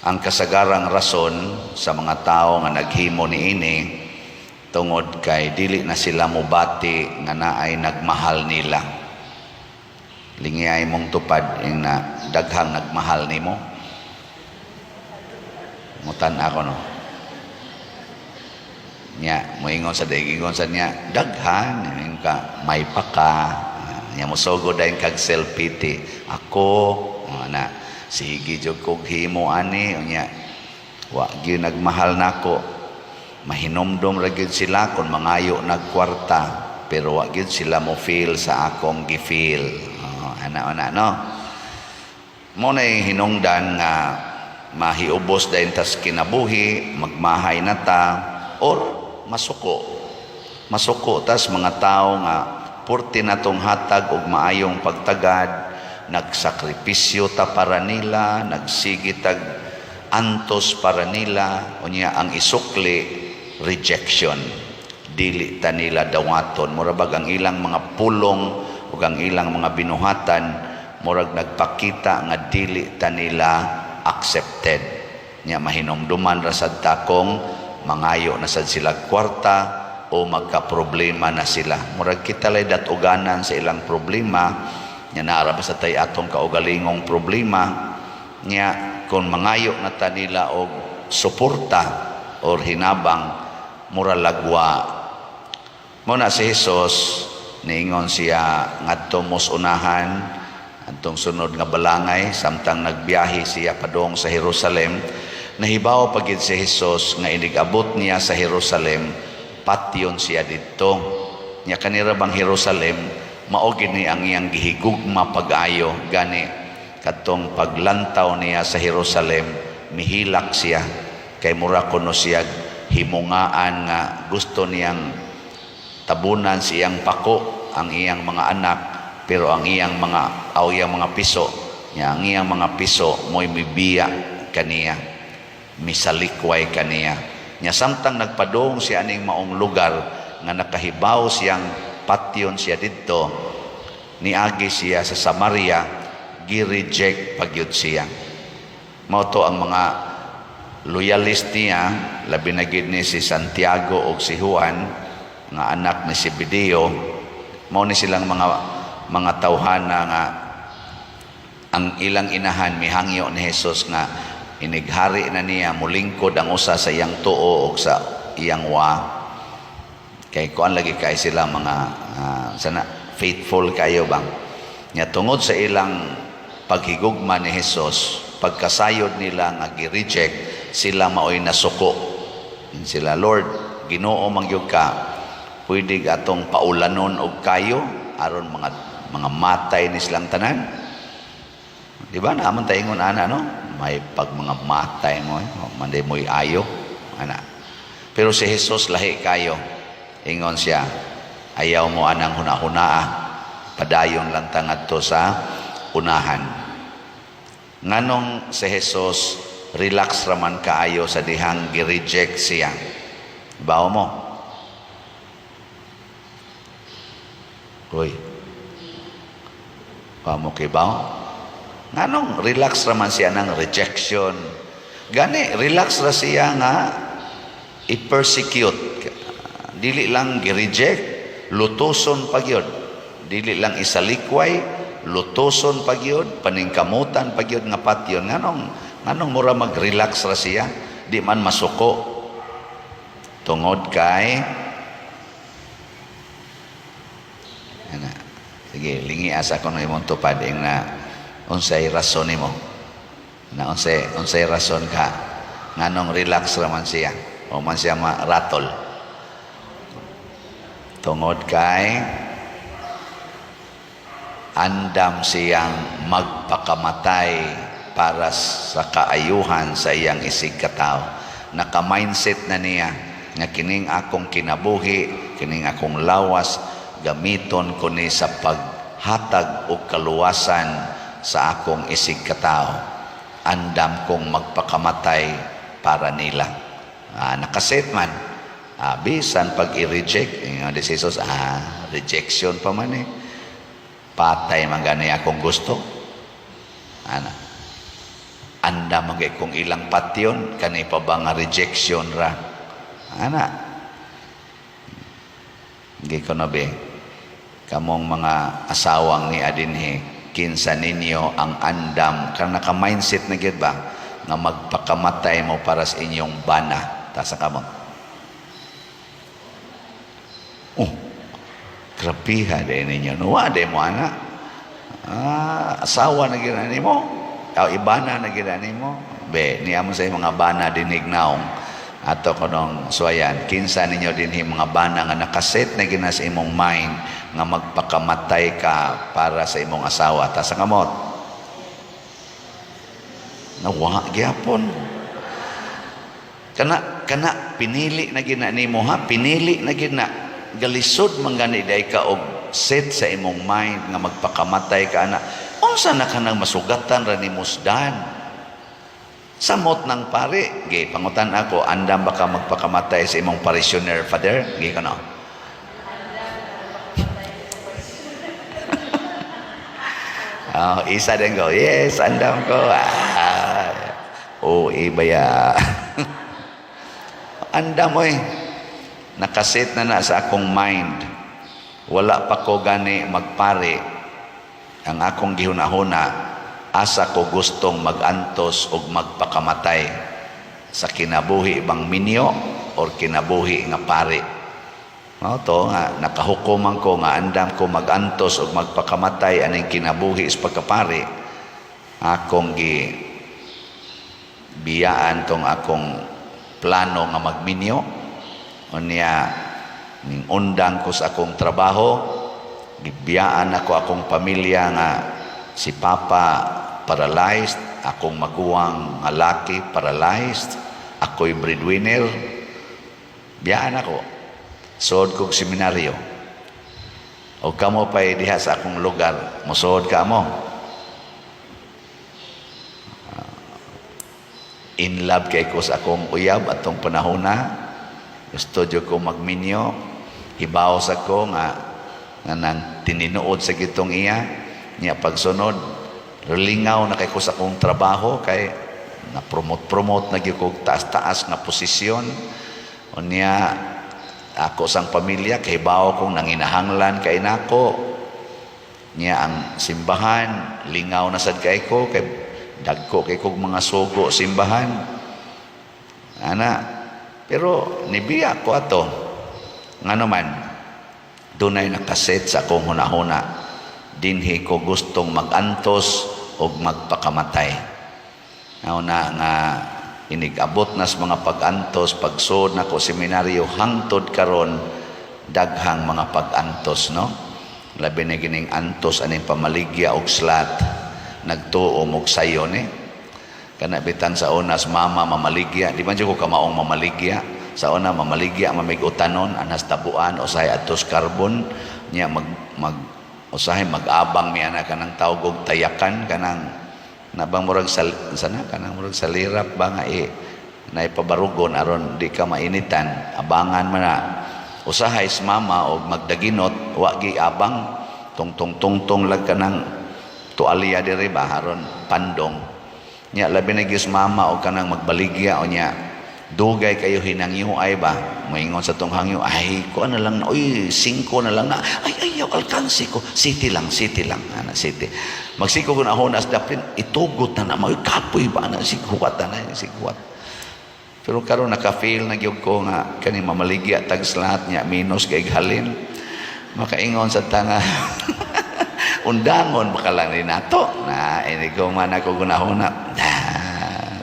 Ang kasagarang rason sa mga tao nga naghimo niini tungod kay dili na sila mobati nga naay nagmahal nila. Lingiyay mong tupad ing na daghang nagmahal nimo. Mutan ako no. Nya moingon sa dagingon sa niya daghan ing ka may paka. Nya mosugod dayon kag self pity. Ako na. sige jud kog himo ani unya. Wa gyud nagmahal nako. Mahinomdom ra gyud sila kon mangayo nagkwarta, pero wa gyud sila mo feel sa akong gi-feel. Ana no. Mo nay hinungdan nga mahiubos dayon tas kinabuhi, magmahay na ta or masuko. Masuko tas mga tao nga purti na tong hatag og maayong pagtagad, nagsakripisyo ta para nila, nagsigitag antos para nila, unya ang isukli rejection, dili ta nila dawaton. Murag ang ilang mga pulong ug ang ilang mga binuhatan murag nagpakita nga dili ta nila accepted. Nya mahinomduman ra sad ta kung mangayo na sad sila kwarta o magka-problema na sila. Murag kita lay datuganan sa ilang problema, nya naara ba sa tay atong kaugalingong problema, nya kung mangayo na ta nila og suporta or hinabang, mura lagwa. Muna si Jesus, niingon siya ngadto mos unahan, antong sunod nga balangay, samtang nagbiyahe siya padong sa Jerusalem, nahibaw pagid si Jesus nga inigabot niya sa Jerusalem, patyon siya dito. Nya kanira bang Jerusalem, mao gid ni ang iyang gihigugma pag-ayo, gani katong paglantaw niya sa Jerusalem, mihilak siya kay mura kuno siya himungaan nga gusto niyang tabunan siyang pako ang iyang mga anak, pero ang iyang mga piso nya ang iyang mga piso mo'y mibiya kaniya, misalikway kaniya. Nya samtang nagpadong siya aning maong lugar nga nakahibaw siyang patyon siya didto, niagi siya sa Samaria, gi-reject pagyud siya. Mao to ang mga loyalist niya, labi na gid ni si Santiago o si Juan nga anak ni Zebedeo. Mao ni silang mga tawhana nga ang ilang inahan mihangyo ni Jesus nga inighari na niya mulingkod ang usa sa iyang tuo o sa iyang wa. Kay kuan lagi kay sila mga sana faithful kayo bang. Nya tungod sa ilang paghigugma ni Jesus, pagkasayod nila nga gi-reject, sila maoy nasuko. Sila, Lord, Ginoo mangyud ka, pwede atong paulanon og kayo aron mga matay ni silang tanan. Di ba naman tayo ingon ana no? May pag mga matay mo, manday mo'y ayo ana. Pero si Jesus lahi kayo. Ingon siya, ayaw mo anang hunahunaa, padayon lang tangad to sa unahan. Nganong si Jesus relax raman kaayo sa dihang gi-reject siya. Bawo mo. Uy. Bawo mo kay bawo. Nganong relax raman siya ng rejection. Gani, relax ra siya nga i-persecute. Dili lang gi-reject, lutuson pagyod. Dili lang isalikway, lutuson pagyod, paningkamutan pagyod nga patyon. Nganong mura mag-relax ra siya, di man masuko. Tungod kay sige, lingi asa ko na imong tupad na unsay rason nimo. Na unsay rason ka nganong relax ra man siya o man siya ma-rattle. Tungod kay andam siyang magpakamatay para sa kaayuhan sa iyang isig katao. Naka-mindset na niya nga kining akong kinabuhi, kining akong lawas, gamiton ko ni sa paghatag o kaluwasan sa akong isig katao. Andam kong magpakamatay para nila. Nakaset man. Bisan pag i-reject, yung Jesus, rejection pa man eh. Patay man gani akong gusto. Anda magay kong ilang patyon, kanay pa ba nga rejection ra. Hindi ko na be, kamong mga asawang ni adinhe, kinsa ninyo ang andam, kang naka-mindset na gyud ba, nga magpakamatay mo para sa inyong bana, tasa ka mo. Grabiha din ninyo. Nuwa, din mo, anak. Asawa na ginani mo. ibana na ginani mo. Be, niya mo sa mga bana dinig naong ato kanong suwayan. Kinsa ninyo din mga bana nga nakaset na gina sa imong mind nga magpakamatay ka para sa imong asawa. Ta sa kamot. Nawa gyapon. Kana pinili na gina nimo ha, pinili na gina galisod man gani day ka og set sa imong mind nga magpakamatay ka na. Unsa na kanang masugatan ra ni musdan? Samot ng pare, gi pangutan ako, andam baka magpakamatay sa imong parishioner father? Gi kano? Isa din ko, yes, andam ko. Ibaya. Andam mo nakasit na sa akong mind. Wala pa ko gani magpare. Ang akong gihunahuna, asa ko gustong magantos o magpakamatay sa kinabuhi bang minyo o kinabuhi nga pare. To nga, nakahukuman ko nga andam ko magantos o magpakamatay aning kinabuhi is pagkapare. Akong biyaan tong akong plano nga magminyo. Unya, ning undang ko sa akong trabaho, gibiyaan ako akong pamilya nga si Papa paralyzed, akong maguwang nga laki paralyzed, ako'y breadwinner. Biyaan ako. Suod kong seminaryo. O kamo pa'y diha sa akong lugar, musuod ka mo. In love kay ko sa akong uyab atong panahon na. Studio ko magminyo. Hibaw sa ko nga nang tininuod sa gitong iya. Niya pagsunod, lingaw na kay ko sa akong trabaho kay na-promote na ko taas-taas na posisyon. O niya, ako sang pamilya, kay bao kong nanginahanglan kay nako. Niya ang simbahan, lingaw na sad kay ko, kay dagko kay kong mga sugo simbahan. Pero nibiya ko ato. Nga naman, dunay nakaset sa akong hunahuna. Dinhi ko gustong magantos o magpakamatay. Nga inigabot nas mga pagantos, pagsod na ko seminaryo, hangtod karon daghang mga pagantos, no? Labi na gining antos aning pamaligya og slat, nagtuom og sayon Kana bitan sa unas mama mamaligya, di man ko kamaong mamaligya. Sa una mamaligya mamig-utanon anas tabuan usay atos karbon nya usahay mag-abang mi ana kanang tawag og tayakan kanang nabang murag kanang murag salirap ba nga naipabarugon aron di ka mainitan, abangan man na usahay mama og magdaginot wa gi abang tungtong lang kanang tualya diri ba aron pandong nya labi na gyud mama og kanang magbaligya o nya dugay kayo hinangyo ay ba moingon sa tong hangyo ay ko na lang na 5 na lang na ay ayaw alkansi ko city lang ana city magsiko ko na ho nas daplin itugot na may kapoy ba na sighuat na sighuat pero karon naka-feel na gyud ko nga kani mamaligya tag slat nya minus kay halin makaingon sa tanga undangon baka lang ni nato na ini ko man ako gunahuna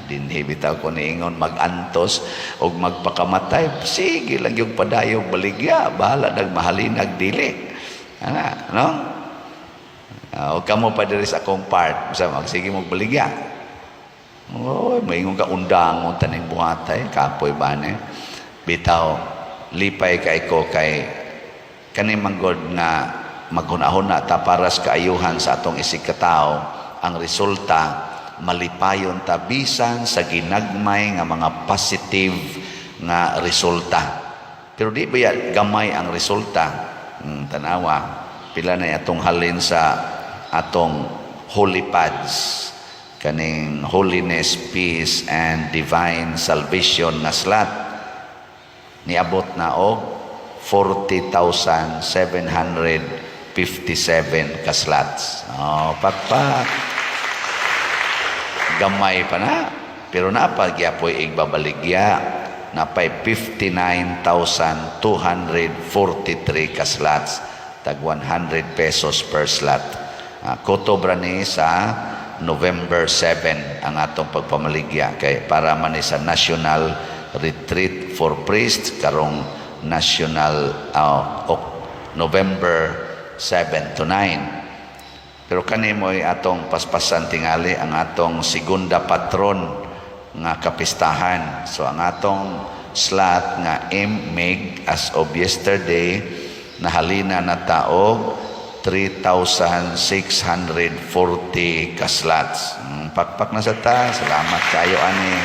dinhi bitaw ko niingon magantos og magpakamatay sige lang yung padayog baligya bahala dag mahalinag dili ana no o kamo pa diri sa akong part sa magsige mo baligya maingon ka undangon taning buhatay kapoy bane bitaw lipay kay ko kay kani manggod na maghunahon na ta paras kaayuhan sa atong isig katao ang resulta malipayon tabisan sa ginagmay nga mga positive nga resulta. Pero di ba gamay ang resulta? Tanawa, pila na atong halin sa atong holy pads, kaning holiness, peace, and divine salvation na slat. Niabot na og 40,757 kaslats. Pakpak. Gamay pa na pero napagyapoy igbabaligya napay 59,243 kaslats tag 100 pesos per slot. Kotobra ni sa November 7 ang atong pagpamaligya kay para man ni sa National Retreat for Priests karong National November 7 to 9. Pero kani mo'y atong paspasan tingali ang atong segunda patron nga kapistahan. So ang atong slot nga Meg as of yesterday nahalina na taog 3,640 ka slots. Pakpak na sa ta. Salamat kayo ani.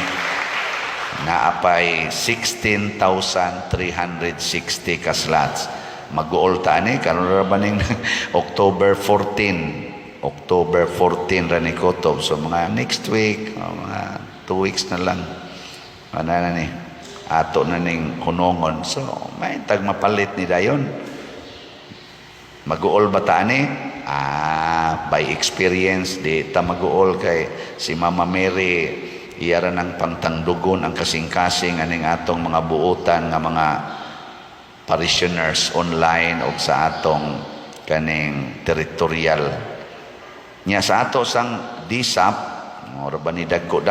Naapay 16,360 ka slots. Mag-uol ta ani karon ra baning October 14 ra ni kutob. So mga next week, mga 2 weeks na lang. Ano na ni? Ato na ning hunongon. So may tag mapalit ni dayon. Mag-uol ba ta ani? By experience di ta mag-uol kay si Mama Mary iyara ng pangtangdugon ang kasing-kasing aning atong mga buutan nga mga parishioners online o sa atong kaning territorial nya sa ato sang DSAP ora ba ni dagko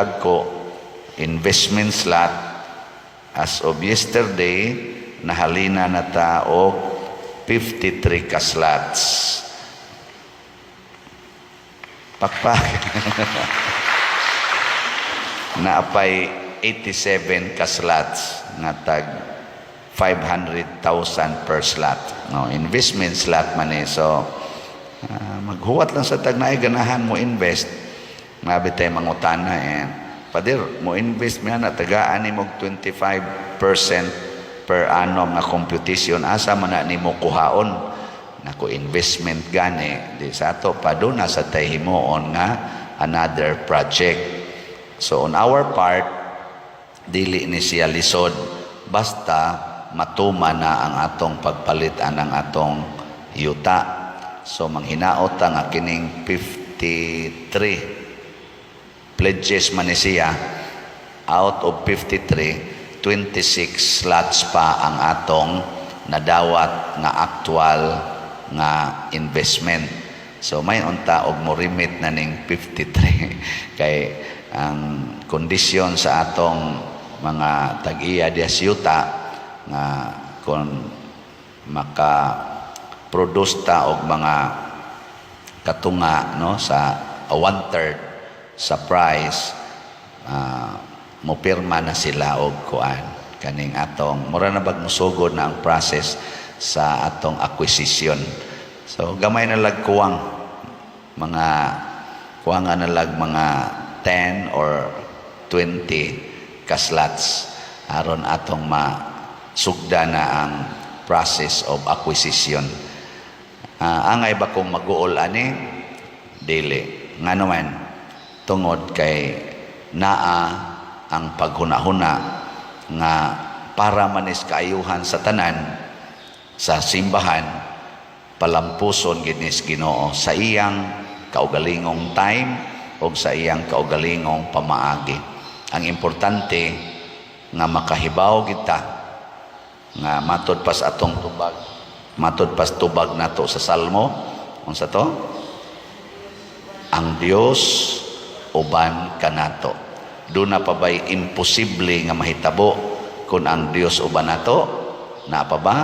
investment slot as of yesterday nahalina na ta og 53 ka slots. Pakpak. Naapay 87 ka slots nga tag 500,000 per slot. No, investment slot man eh. So maghuwat lang sa tag naay ganahan mo invest. Mabi tay mangutana Pader mo invest mi na tagaan nimo 25% per annum nga computation asa man na nimo kuhaon nako investment gani di sa ato paduna sa tay himuon nga another project. So on our part dili ni siya lisod basta matuma na ang atong pagpalit anang atong yuta. So manghinaot nga kining 53 pledges man ni siya out of 53 26 slots pa ang atong nadawat nga actual nga investment. So may unta og mo remit na ning 53 kay ang kondisyon sa atong mga tag-iya diasyuta nga kon maka produce ta og mga katunga no sa 1/3 sa price mo pirma na sila og kuan kaning atong mura na bag musugod na ang process sa atong acquisition. So gamay na lag kuwang mga kuwangan na lag mga 10 or 20 ka slots aron atong masugda na ang process of acquisition. Angay ba kung mag-uol ani dili nga naman tungod kay naa ang paghuna-huna nga para manis kaayuhan sa tanan sa simbahan palampuson gid ni Ginoo sa iyang kaugalingong time o sa iyang kaugalingong pamaagi. Ang importante nga makahibaw kita nga matod pas atong tubag, matod pas tubag nato sa Salmo unsa to? Ang Dios uban kanato. Doon na pa ba'y imposible nga mahitabo kung ang Diyos uban nato? Na pa ba?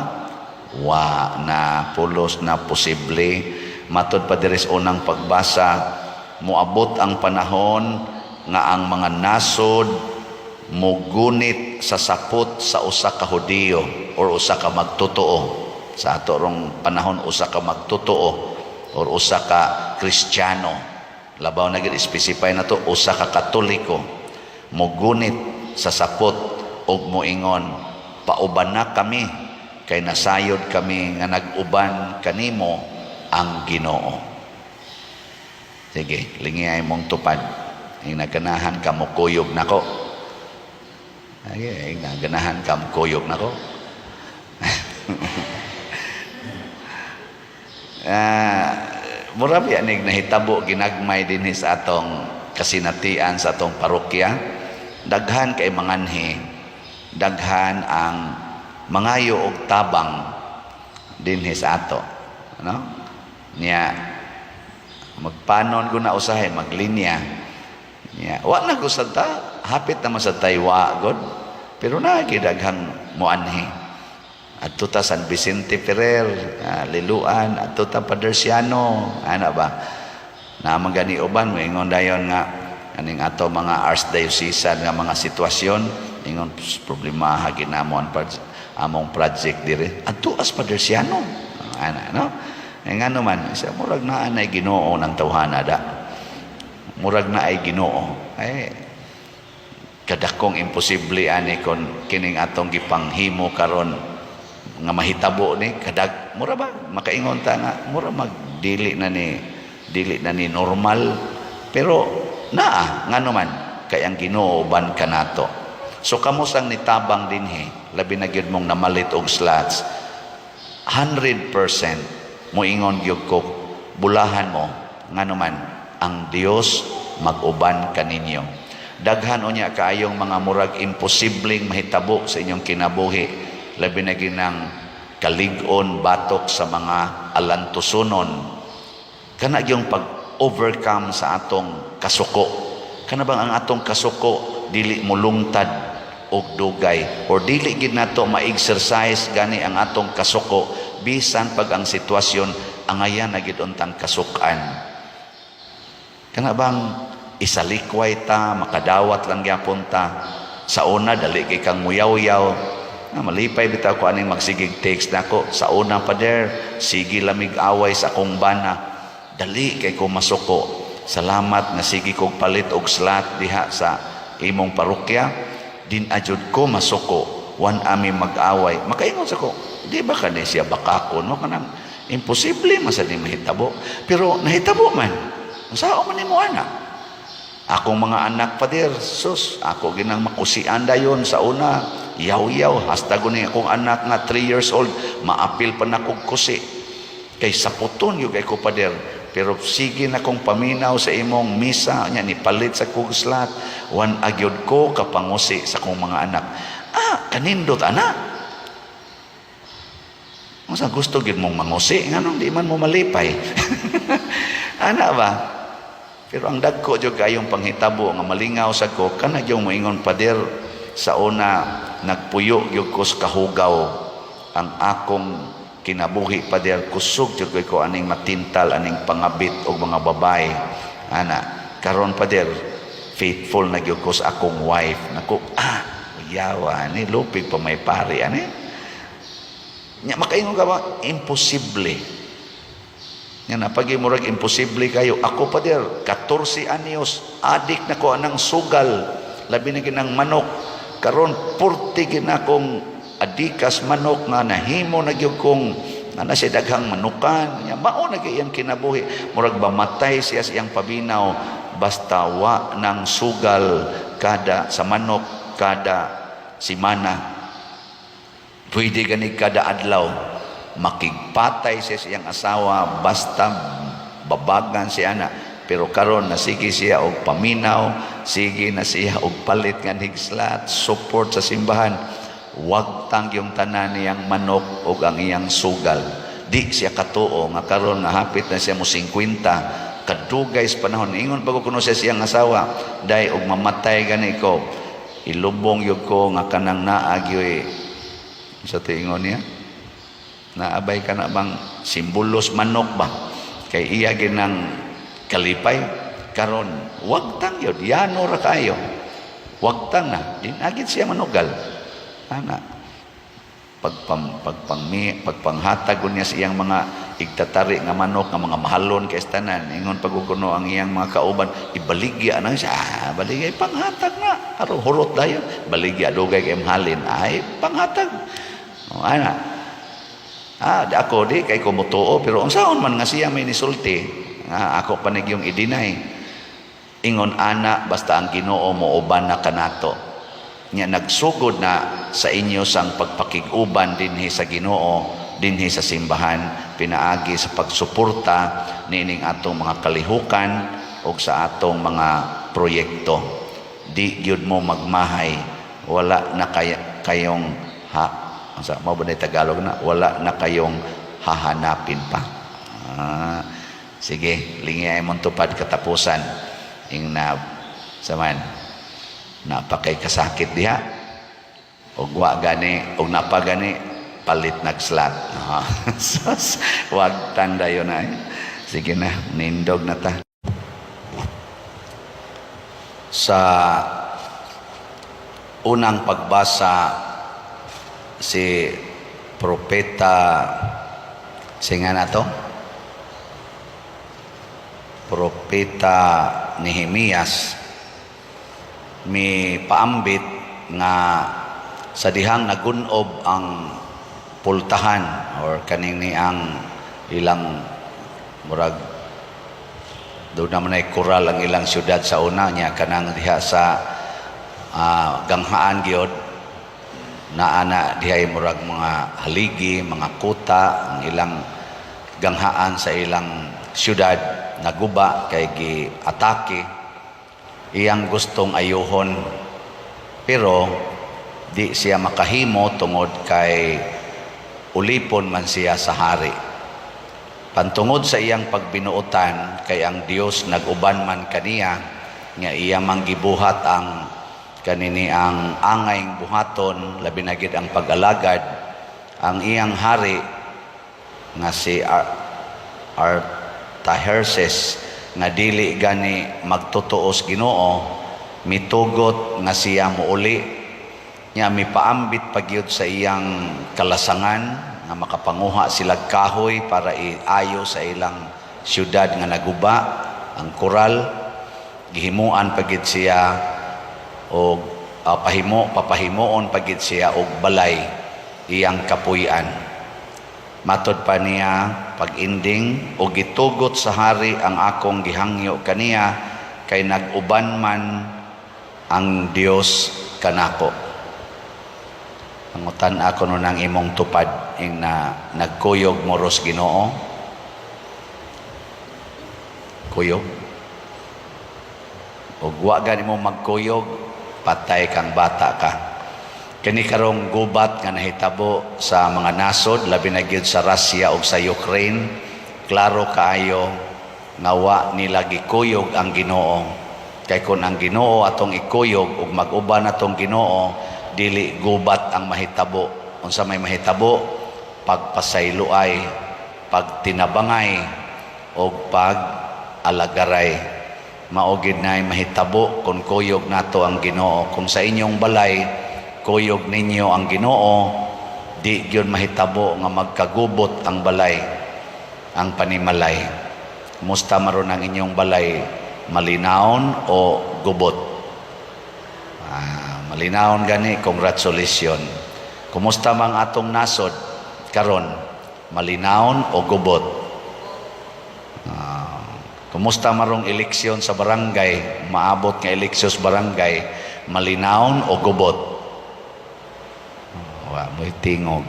Wa na pulos na posible. Matod pa diris unang pagbasa, muabot ang panahon nga ang mga nasod mugunit sa sapot sa usa ka Hudiyo or usa ka magtotoo. Sa ato rong panahon usa ka magtotoo or usa ka Kristiyano. Labaw na gid specify na to usa ka Katoliko. Mugunit sa sapot og moingon pauban na kami kay nasayod kami nga nag-uban kanimo ang Ginoo. Sige, lingiyay mong tupad. Ang naganahan ka mo kuyog nako. Ay, naganahan ka mo kuyog nako. Mura biya nig nahitabo ginagmay dinhi sa atong kasinatian sa atong parokya. Daghan kay manganhi, daghan ang mangayo og tabang dinhi sa ato, ano? Niya Magpanon ko na usahin, maglinya. Yeah. Wa na ko sa ta, hapit naman sa Taiwa, God. Pero nagidaghang muanhi. At tuta San Vicente Ferrer, Liluan, at tuta Paderciano, ana ba? Na magani uban, ingon dayon nga, aning ato mga archdiocesan nga mga sitwasyon, ingon problema ginamon among project dire. At tuas Paderciano, ana, no? Nga naman, isa, murag na ay Ginoo ng tawhana da. Murag na ay Ginoo. Ay, kadakong imposible ani kon kining atong gipanghimo karon nga mahitabo ni kadag mura ba makaingon ta nga mura magdili na ni normal pero naa nga naman kay ang Ginoo ban kanato. So kamo sang nitabang dinhi labi na gyud mong namalit og slots 100% mo ingon gyud ko bulahan mo nga naman ang Dios mag-uban kaninyo. Daghan unya kaayong mga murag imposibleng mahitabo sa inyong kinabuhi labi na ginang kalig-on batok sa mga alantusunon kana yung pag-overcome sa atong kasuko. Kana bang ang atong kasuko dili mo lungtad og dugay or dili gid nato ma-exercise gani ang atong kasuko bisan pag ang sitwasyon angayan na gid untang kasukan. Kana bang isalikway ta makadawat lang gyapon ta sa una dali kay kang muyaw-yaw na malipay bitaw ko aning magsigig text nako sa una pa der sige lamig away sa akong bana dali kay ko masuko salamat nga sige kog palit og slot diha sa imong parokya din ajud ko masuko wan ami mag-away makaingon sa ko di ba kani siya bakakon no kanang imposible man sa di mahitabo pero nahitabo man sao man nimo ana akong mga anak pa der sus ako ginang makusian dayon sa una yaw-yaw hasta guni akong anak nga 3 years old maapil pa na kog kusi kay saputon yung kay ko pader pero sige na kong paminaw sa imong misa nya ni palit sa kog slot wan agyod ko kapangusi sa akong mga anak kanindot ana unsa gusto gid mong mangusi nganong di man mo malipay ana ba pero ang dagko jud kayong panghitabo nga malingaw sa ko kana gyud moingon pader sa una nagpuyo gyud ko sa kahugaw ang akong kinabuhi pa der kusog jud ko aning matintal aning pangabit og mga babae ana karon pa der faithful na gyud ko sa akong wife nako yawa ni lupig pa may pari ani nya makaingon ka ba imposible nya napagi murag imposible kayo ako pa der 14 anyos adik na ko anang sugal labi na ginang manok karon 40 ginakong adikas manok nga nahimo na gyud kong na siya daghang manukan nya mao na gyud kinabuhi murag ba matay siya sa iyang pabinaw basta wa nang sugal kada sa manok kada simana pwede gani kada adlaw makigpatay siya sa iyang asawa basta babagan siya na pero karon nasige siya og paminaw sige na siya og palit nga higslat support sa simbahan wag tang yung tanan niyang manok o ang iyang sugal di siya katuo nga karon nga hapit na siya mo 50 kadugay sa panahon ingon bago kuno siya siyang asawa dai og mamatay gani ko ilubong yug ko nga kanang naagyoy sa tingon niya naabay ka na bang simbolos manok ba kay iya ginang kalipay karon wag tang yun yano ra kayo wag tang na dinagit siya manugal ana pagpanghatag niya sa iyang mga igtatari nga manok nga mga mahalon kay tanan ingon pagukuno ang iyang mga kauban ibaligya na siya baligya panghatag na aron hurot dayon baligya dugay kay mahalin ay panghatag ana ako di kay ko mutuo pero unsaon man nga siya may nisulti ako panig yung i-deny ingon ana basta ang Ginoo mo uban na kanato nya nagsugod na sa inyo sang pagpakig-uban dinhi sa Ginoo dinhi sa simbahan pinaagi sa pagsuporta nining atong mga kalihukan o sa atong mga proyekto di gyud mo magmahay wala na kayong mo ba na Tagalog na wala na kayong hahanapin pa Sige, lingi ay mong tupad katapusan. Ing na, saman, napakay kasakit diha. Og wa gani, og napa gani, palit nagslat. Sus, wag tanda yun ay. Sige na, nindog na ta. Sa unang pagbasa, si propeta, singa na to? Propeta Nehemias, mi paambit nga sa dihang nagunob ang pultahan or kanini ang ilang murag doon naman ay kural ang ilang syudad sa una niya kanang diha sa ganghaan gyud naa na diha murag mga haligi, mga kuta ang ilang ganghaan sa ilang syudad naguba kay gi-atake iyang gustong ayuhon pero di siya makahimo tungod kay ulipon man siya sa hari. Pantungod sa iyang pagbinuotan kay ang Dios nag-uban man kaniya nga iya manggibuhat ang kanini ang angayng buhaton labi na gid ang pag-alagad ang iyang hari nga si Artaxerxes nga dili gani magtutuos Ginoo mitugot nga siya muuli nya mipaambit pagyud sa iyang kalasangan nga makapanguha sila kahoy para iayo sa ilang syudad nga naguba ang koral gihimuan pagid siya og papahimuon pagid siya og balay iyang kapuy-an. Matod pa niya pag-ending o gitugot sa hari ang akong gihangyo kaniya kay nag-uban man ang Dios kanako. Pangutan ako nun ang imong tupad ing na nagkuyog moros Ginoo. Kuyog. O wa gani mo magkuyog, patay kang bata ka. Kani karong gubat nga nahitabo sa mga nasod, labi na gyud sa Russia o sa Ukraine, klaro kaayo nga wa nila gikuyog ang Ginoo. Kay kun ang Ginoo atong ikuyog ug mag-uban atong Ginoo, dili gubat ang mahitabo. Unsa may mahitabo? Pagpasayloay, pagtinabangay, o pag-alagaray. Maugid na mahitabo kung kuyog nato ang Ginoo. Kung sa inyong balay, kuyog ninyo ang Ginoo, di yun mahitabo nga magkagubot ang balay, ang panimalay. Musta maron ang inyong balay? Malinawon o gubot? Malinawon gani, congratulations. Kumusta mang atong nasod karon? Malinawon o gubot? Kumusta marong eleksyon sa barangay? Maabot nga eleksyon sa barangay, malinawon o gubot? Wa mo'y tingog.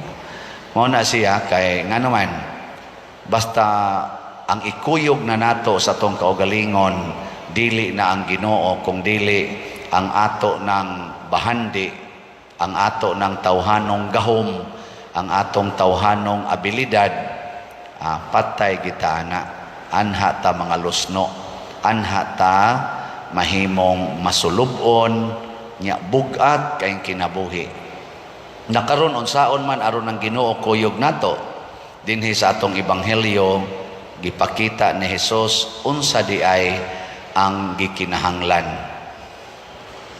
Mao na siya kay nga naman basta ang ikuyog na nato sa tong kaugalingon dili na ang Ginoo kung dili ang ato ng bahandi, ang ato ng tawhanong gahom, ang atong tawhanong abilidad, patay kita na anha ta mga lusno, anha ta mahimong masulubon nya bugat kay kinabuhi. Nakaron unsaon man aron ang Ginoo kuyog nato dinhi sa atong ebanghelyo gipakita ni Hesus unsa di ay ang gikinahanglan.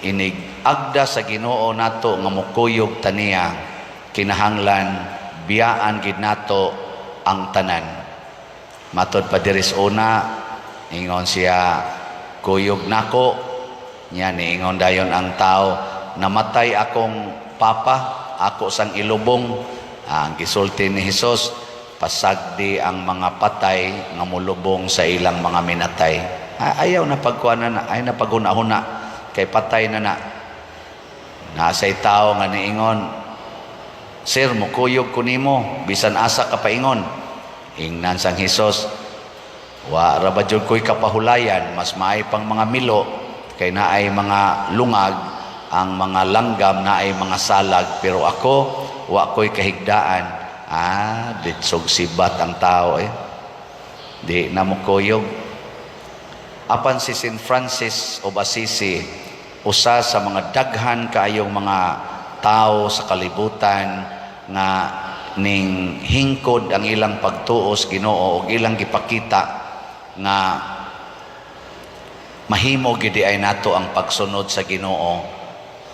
Inig agda sa Ginoo nato nga mukuyog taniya kinahanglan biyaan gid nato ang tanan. Matod pa diri sa una ingon siya kuyog nako nya niingon dayon ang tao namatay akong papa ako sang ilubong. Ang gisulti ni Hesus pasagdi ang mga patay nga mulubong sa ilang mga minatay. Ayaw na pagkuana na ay na paghuna-huna kay patay na nasay tao nga niingon sir mo kuyog ko nimo bisan asa ka paingon ingnan sang Hesus wa ra ba jud koy kapahulayan mas maay pang mga milo kay naay mga lungag ang mga langgam naay mga salag pero ako wa koy kahigdaan ditsog sibat ang tao Di na mo kuyog. Apan si St. Francis of Assisi, usa sa mga daghan kaayong mga tao sa kalibutan nga ning hingkod ang ilang pagtuos Ginoo ug ilang gipakita nga mahimo gid ay nato ang pagsunod sa Ginoo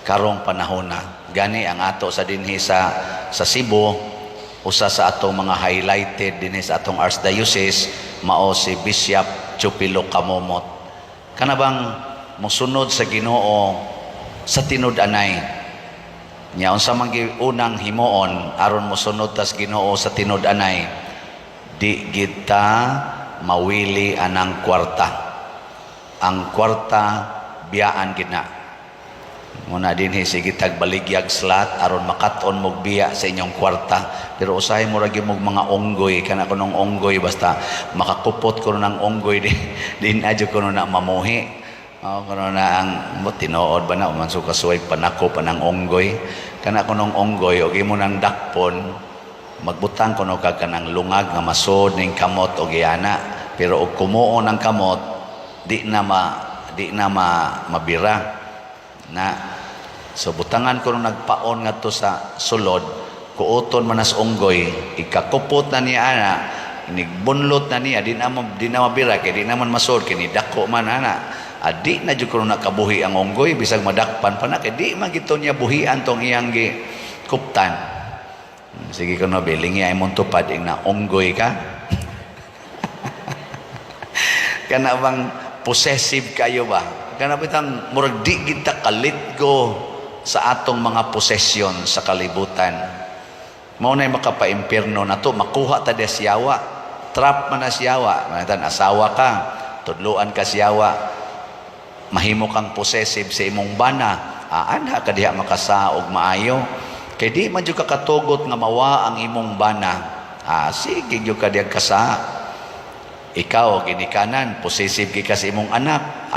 karong panahona. Gani ang ato sa dinhi sa Cebu, usa sa atong mga highlighted dinhi sa atong archdiocese mao si Bishop Chupilo Kamomot. Kana bang mosunod sa Ginoo sa tinud-anay. Nya unsa man unang himuon aron mosunod tas Ginoo sa tinud-anay, di gid ta mawili anang kwarta. Ang kwarta biyaan gid na. Muna dinhi sige tagbaligyag slot aron makat-on mog biya sa inyong kwarta. Pero usahay mo ra gyud mog mga onggoy kana kunong onggoy basta makakupot ko ng onggoy din adyo ko na mamuhi. Kano na ang tinuod ba na man so kasuway panako pa ng onggoy kana kunong onggoy og imo nang dakpon magbutang kuno ka kanang lungag nga masod ning kamot og iyana pero og kumuo ng kamot di na mabira na so butangan ko nung nagpaon nga to sa sulod kuoton manas onggoy ikakupot na niya ana inigbunlot na niya di na mabira kay di naman masod kini dako man ana. Adi na jud ko nakabuhi ang onggoy bisag madakpan pa na kay di man gito niya buhian tong iyang kuptan. Sige ko no bilingi ay mong tupad ing na onggoy ka. Kana bang possessive kayo ba? Kana bitang murag di kita kalitgo sa atong mga possession sa kalibutan. Mao nay makapaimpierno nato makuha ta des yawa. Trap man na siyawa. Manatan asawa ka, tudloan ka siyawa. Mahimo kang possessive sa imong bana, ana ka diha makasaog maayo kay di man jud ka katugot nga mawa ang imong bana. Sige jud ka diha kasa. Ikaw ginikanan possessive gi ka sa imong anak,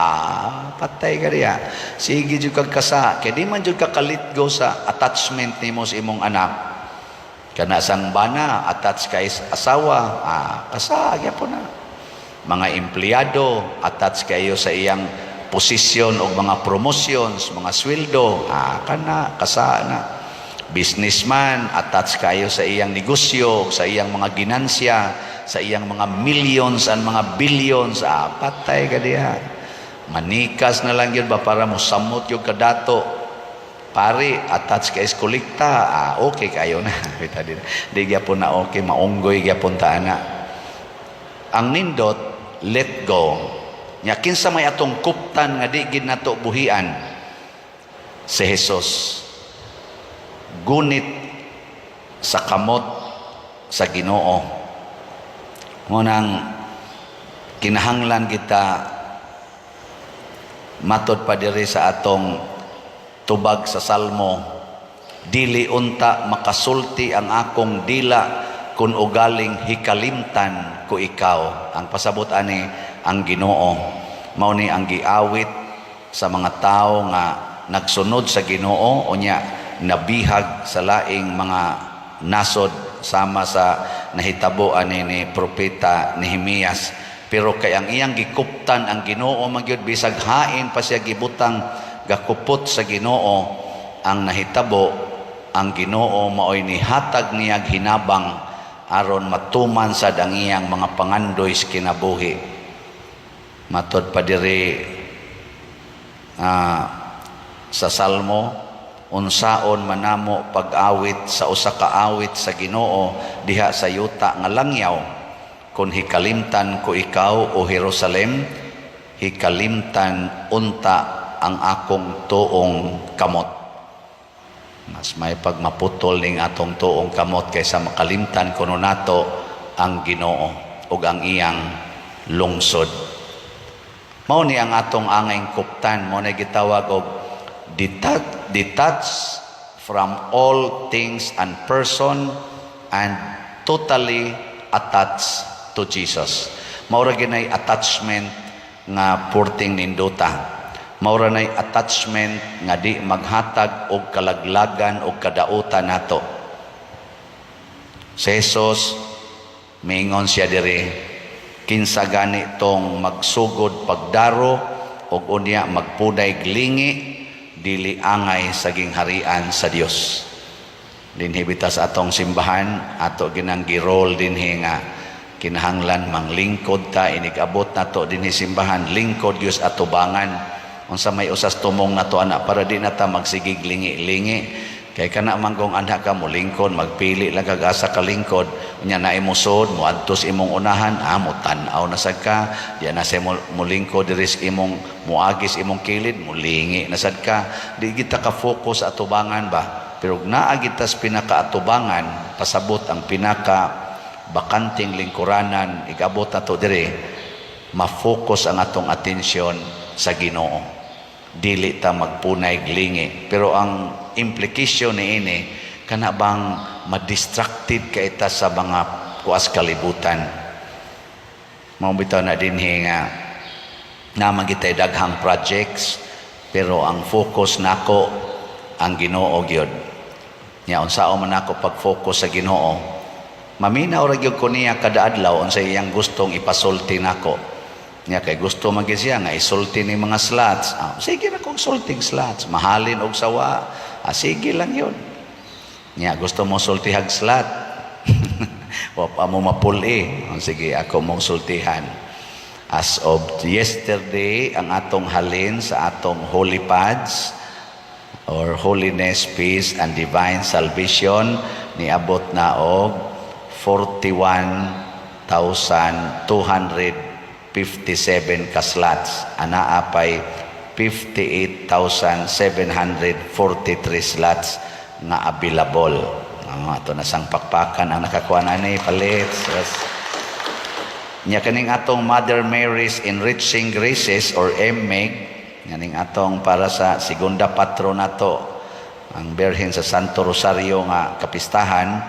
patay ka diha. Sige jud ka kasa kay di man jud ka kalitgo sa attachment nimo sa imong anak. Kana sang bana attach kay asawa, kasa gyapon na. Mga empleyado attach kayo sa iyang posisyon o mga promotions, mga sweldo, kana, kasa na. Businessman, attach kayo sa iyang negosyo, sa iyang mga ginansya, sa iyang mga millions and mga billions, patay ka diha. Manikas na lang yun ba para mo samot yung kadato. Pari, attach kay eskolekta, okay kayo na. Di gyapon na okay, maunggoy gyapon ta na. Ang nindot, let go. Nya kinsa may atong kuptan nga di gid nato buhian si Jesus. Gunit sa kamot sa Ginoo. Ngunang kinahanglan kita matod pa diri sa atong tubag sa Salmo, dili unta makasulti ang akong dila kun ugaling hikalimtan ko ikaw. Ang pasabot ani ang Ginoo mao ni ang giawit sa mga tao nga nagsunod sa Ginoo unya nabihag sa laing mga nasod sama sa nahitabo ani ni propeta Nehemias. Pero kay ang iyang gikuptan ang Ginoo magyud bisag hain pa siya gibutang gakupot sa Ginoo ang nahitabo ang Ginoo maoy nihatag niya hinabang aron matuman sad ang iyang mga pangandoy sa kinabuhi. Matod pa diri sa Salmo, unsaon manamo pag-awit sa usa ka awit sa Ginoo diha sa yuta nga langyaw, kun hikalimtan ko ikaw o Jerusalem, hikalimtan unta ang akong tuong kamot. Mas may pagmaputol ning atong tuong kamot kaysa makalimtan kuno nato ang Ginoo ug ang iyang lungsod. Mao ni ang atong angay kuptan, mao na gitawag og detach from all things and person and totally attached to Jesus. Mao ra ginay attachment nga purting ninduta. Mao ra nay attachment nga di maghatag og kalaglagan og kadautan nato. Si Jesus mingon siya diri, kinsa gani tong magsugod pagdaro og unya magpunay glingi dili angay sa gingharian sa Dios. Dinhi bitas atong simbahan ato ginang girol dinhi nga kinahanglan manglingkod ta inig abot nato dinhi simbahan lingkod Dios atubangan unsa may usas tumong nato ana para di na ta magsigig lingi-lingi kay kana manggong anha ka mo lingkod magpili lang kag asa ka lingkod unya na imusod mo adtos imong unahan mo tan-aw na sad ka ya na say mo lingkod diri sa imong muagis imong kilid mulingi na sad ka di kita ka focus sa atubangan ba pero naa gitas pinakaatubangan pasabot ang pinaka bakanting lingkuranan igabot nato diri ma-focus ang atong atensyon sa Ginoo dili ta magpunay glingi pero ang implication ni ini kana bang ma-distracted ka ita sa mga kuas kalibutan mao bitaw na dinhi nga naman kitay daghang projects pero ang focus nako ang Ginoo gyud nya unsao man ako pag-focus sa Ginoo maminaw ra gyud ko niya kada adlaw unsay iyang gustong ipasulti nako nya kay gusto man gyud siya nga isulti ni mga slots sige na kong sulting slots mahalin og sawa sige lang yun nya gusto mo sultihag slot wa pa mo mapuli sige ako mong sultihan as of yesterday ang atong halin sa atong holy pads or holiness, peace, and divine salvation niabot na og 41,257 ka slots anaa pay 58,743 slots nga available ato na sang pakpakan ang nakakuha na ni palit yes. Nya kaning atong Mother Mary's Enriching Graces or MMEG nganing atong para sa segunda patron nato ang Birhen sa Santo Rosario nga kapistahan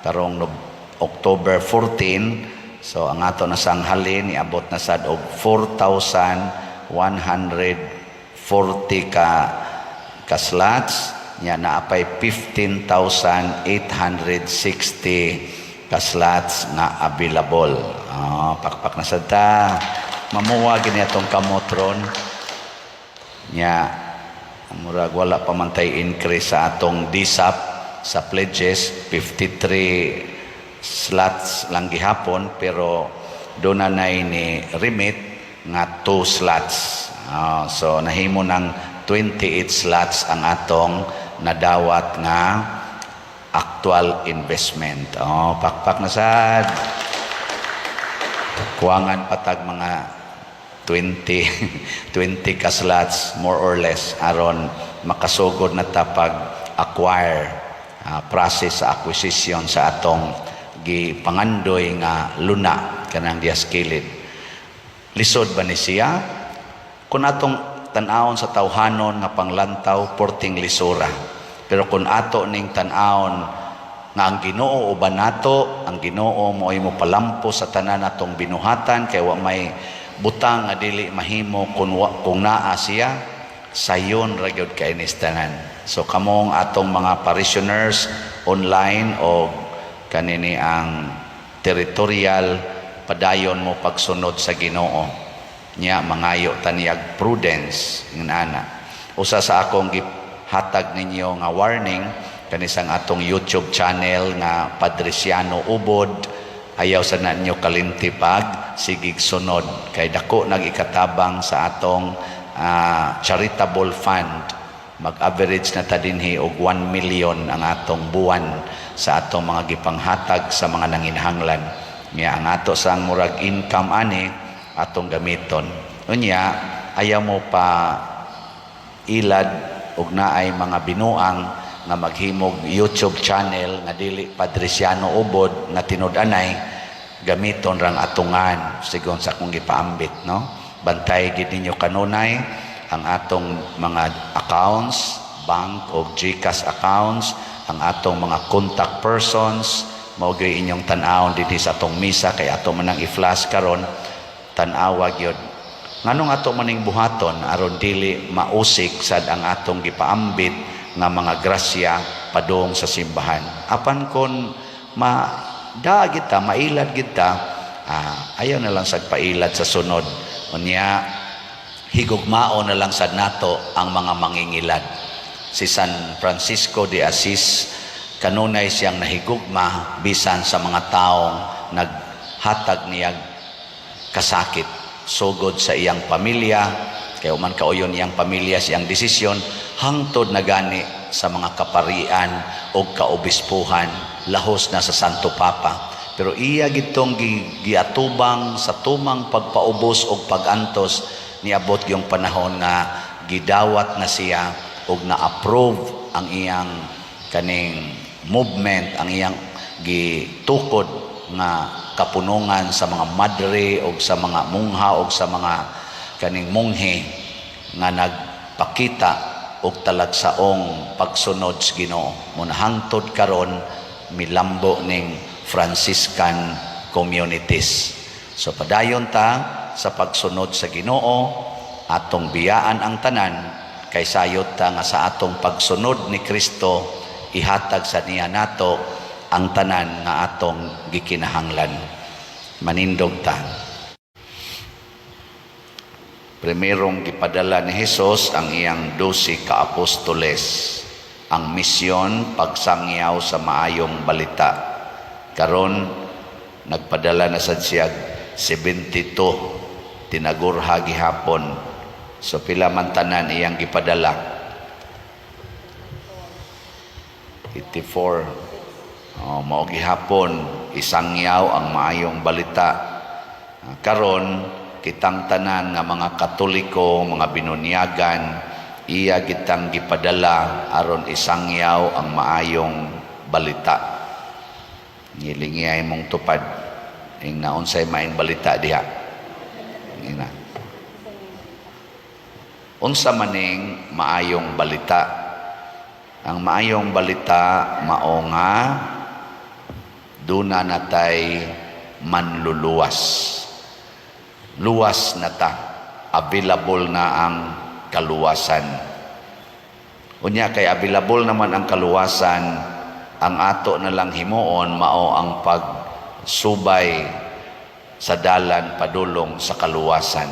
karong October 14 so ang ato na sang halin niabot na sad og 4,140 ka slots nya naapay 15,860 ka slots nga available pakpak na sad ta mamuwa gini atong kamotron nya murag wala pa man tay increase sa atong DSAP sa pledges 53 slots lang gihapon pero doon na ni remit nga 2 slots so nahimo ng 28 slots ang atong nadawat nga actual investment pakpak na sad kuwangan patag mga 20 ka slots more or less aron makasugod na tapag acquire process sa acquisition sa atong gipangandoy nga luna kanang dias kilid lisod ba ni siya kung atong tan-awon sa tawhanon nga panglantaw porting lisura pero kung ato ning tan-awon nga ang Ginoo uban nato ang Ginoo mo ay mo palampo sa tanan natong binuhatan kay wa may butang nga dili mahimo kung naa siya sayon ra gyud kay inistanan so kamong atong mga parishioners online o kanini ang territorial padayon mo pagsunod sa Ginoo nya mangayo taniyag prudence ngana usa sa akong gihatag ninyo nga warning kanisang atong YouTube channel nga Padresiano Ubod ayaw sa ninyo kalintipag sigig sunod kay dako nag-ikatabang sa atong charitable fund mag-average na ta dinhi og 1 million ang atong buwan sa atong mga gipanghatag sa mga nanginhanglan niya ang ato sang murag income ani atong gamiton unya ayaw mo pa ilad og naay mga binuang nga maghimog YouTube channel nga dili Padresiano Ubod nga tinud-anay gamiton rang atungan sigon sa akong gipaambit no bantay gid ninyo kanunay ang atong mga accounts bank o GCash accounts ang atong mga contact persons mao gyud inyong tan-awon dinhi sa atong misa kay ato man nang i-flash karon tan-awa gyud nganong ato maning buhaton aron dili mausik sad ang atong gipaambit nga mga grasya padong sa simbahan apan kon mailad kita ayaw na lang sad pailat sa sunod. Unya higugmao na lang sad nato ang mga mangingilad. Si San Francisco de Assis kanunay siyang nahigugma bisan sa mga taong naghatag niyang kasakit sugod sa iyang pamilya, kay uman kauyon iyang pamilya siyang desisyon hangtod na gani sa mga kaparian o kaobispuhan lahos na sa Santo Papa. Pero iya gitong giatubang sa tumang pagpaubos o pagantos, niabot yung panahon nga gidawat na siya o na-approve ang iyang kaning movement, ang iyang gitukod nga kapunungan sa mga madre o sa mga mungha o sa mga kaning munghe nga nagpakita og talagsaong pagsunod sa Ginoo. Muna hangtod karon milambo ning Franciscan communities. So padayon ta sa pagsunod sa Ginoo, atong biyaan ang tanan kay sayot ta nga sa atong pagsunod ni Kristo ihatag sa niya nato ang tanan nga atong gikinahanglan. Manindog ta. Primerong gipadala ni Hesus ang iyang 12 ka-apostoles, ang misyon pagsangyaw sa maayong balita. Karon nagpadala na sad siya 72 tinagurha gihapon. So pila man tanan iyang gipadala? 84. Mao gihapon isangyaw ang maayong balita. Karon kitang tanan nga mga Katoliko, mga binunyagan, iya kitang gipadala aron isangyaw ang maayong balita. Ngilingiyay mong tupad ing naunsay maayong balita diha. Ina. Unsa maning maayong balita? Ang maayong balita mao nga duna natay manluluwas. Luwas na ta. Available na ang kaluwasan. Unya kay available naman ang kaluwasan, ang ato na lang himuon mao ang pagsubay sa dalan padulong sa kaluwasan.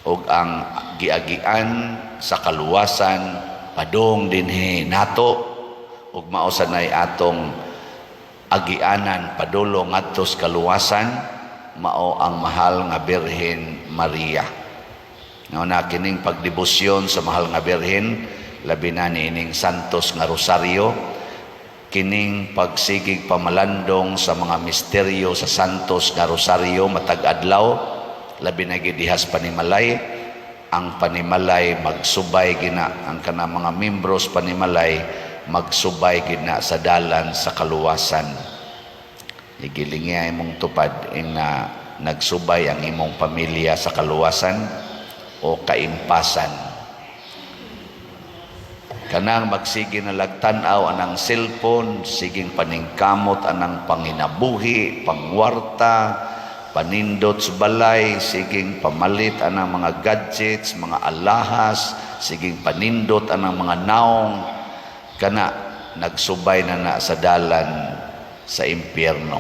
Ug ang giagian sa kaluwasan padung dinhi nato ug mao sanay atong agianan padulong ngadto sa kaluwasan mao ang mahal nga Birhen Maria. Na kining pagdebosyon sa mahal nga Birhen, labi na niining santos nga rosaryo, kining pagsigig pamalandong sa mga misteryo sa santos nga rosaryo matag adlaw, labi na gidihas panimalay, ang panimalay magsubay gina, ang kanang mga membros panimalay magsubay gina sa dalan sa kaluwasan. Igilingi imong tupad ing na nagsubay ang imong pamilya sa kaluwasan o kaimpasan. Kanang magsige na lagtanaw anang cellphone, siging paningkamot anang panginabuhi, pangwarta, panindot sa balay, siging pamalit anang mga gadgets, mga alahas, siging panindot anang mga naong, kana nagsubay na sa dalan sa impyerno.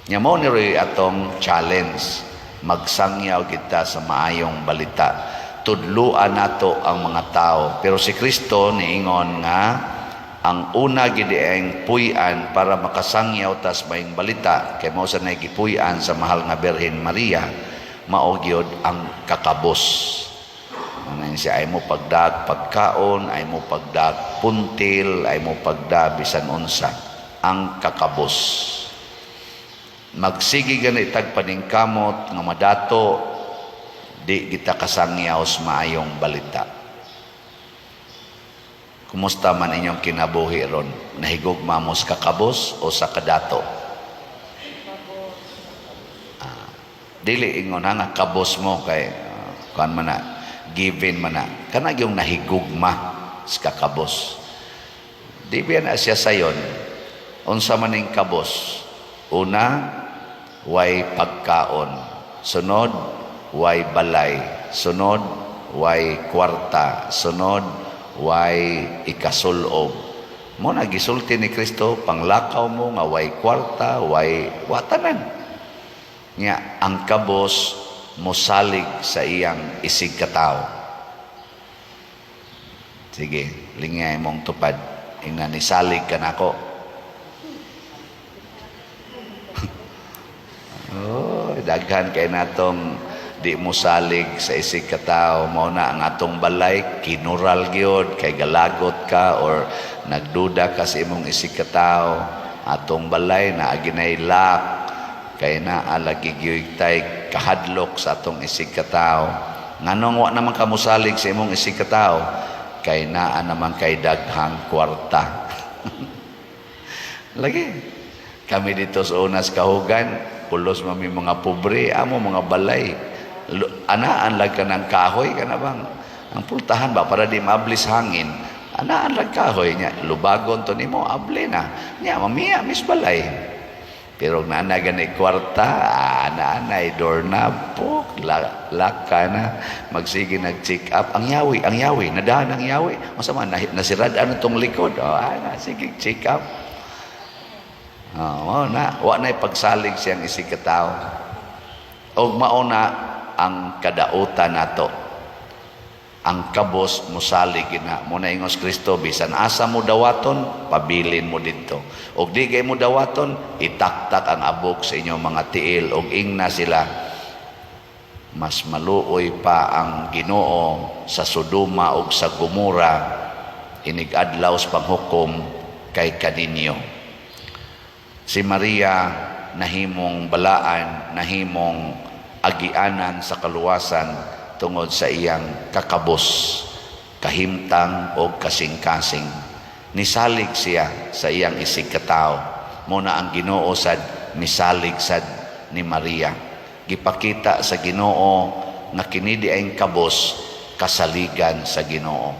Nya mao ni roy atong challenge, magsangyaw kita sa maayong balita. Tudluan nato ang mga tao. Pero si Kristo niingon nga ang una gidieng puy-an para makasangyaw tas maayong balita kay mao sa nay gipuy-an sa mahal nga Birhen Maria mao gyud ang kakabos. Ano siya ay mo pagdag pagkaon, ay mo pagdag puntil, ay mo pagdag bisan unsa ang kakabos. Magsigi gani tag paningkamot nga madato di kita kasangyaw sa maayong balita. Kumusta man inyong kinabuhi ron? Nahigugma mo sa kakabos o sa kadato? Dili ingon nga kabos mo kay kuan man na given man na kanang yung nahigugma sa kakabos. Di ba na siya sayon? Unsa man ning kabos? Una, way pagkaon. Sunod, way balay. Sunod, way kwarta. Sunod, way ikasulob. Mo na gisulti ni Kristo panglakaw mo nga way kwarta, way watanan. Nya ang kabos mosalig sa iyang isig katao. Sige, lingay mong tupad. Ina nisalig ka nako. Oh, daghan kay natong di mo salig sa isig katao. Mao na ang atong balay kinural gyud kay galagot ka or nagduda ka sa imong isig katao. Atong balay na aginay lak kay naa lagi gyud tay kahadlok sa atong isig katao. Nganong wa naman ka mosalig sa imong isig katao? Kay naa naman kay daghang kwarta. Lagi kami dito sa unas kahugan, pulos mami mga pobre, amo mga balay. Anaan lag ka ng kahoy ka na bang? Ang pultahan ba para di mablis hangin? Anaan lag kahoy niya, lubagon to nimo, able na. Niya, mamiya, mis balay. Pero naanagan ni kwarta, naanay doorknob po, laka na, magsige nag-check up. Ang yawi, nadahan ang yawi. Masama, nasirad itong likod. Sige, check up. Wa na pagsalig siyang isig katao. O mauna ang kadautan nato. Ang kabos mosalig na mo na ingos Kristo bisan asa mo dawaton pabilin mo didto og di kay mo dawaton itaktak ang abok sa inyong mga tiil og ingna sila mas maluoy pa ang Ginoo sa Sodoma ug sa Gomora inig adlaw sa panghukom kay kaninyo. Si Maria nahimong balaan, nahimong agianan sa kaluwasan tungod sa iyang kakabos, kahimtang o kasing-kasing. Nisalig siya sa iyang isig katao. Muna ang Ginoo sad misalig sad ni Maria. Gipakita sa Ginoo nga kini di ay kabos kasaligan sa Ginoo.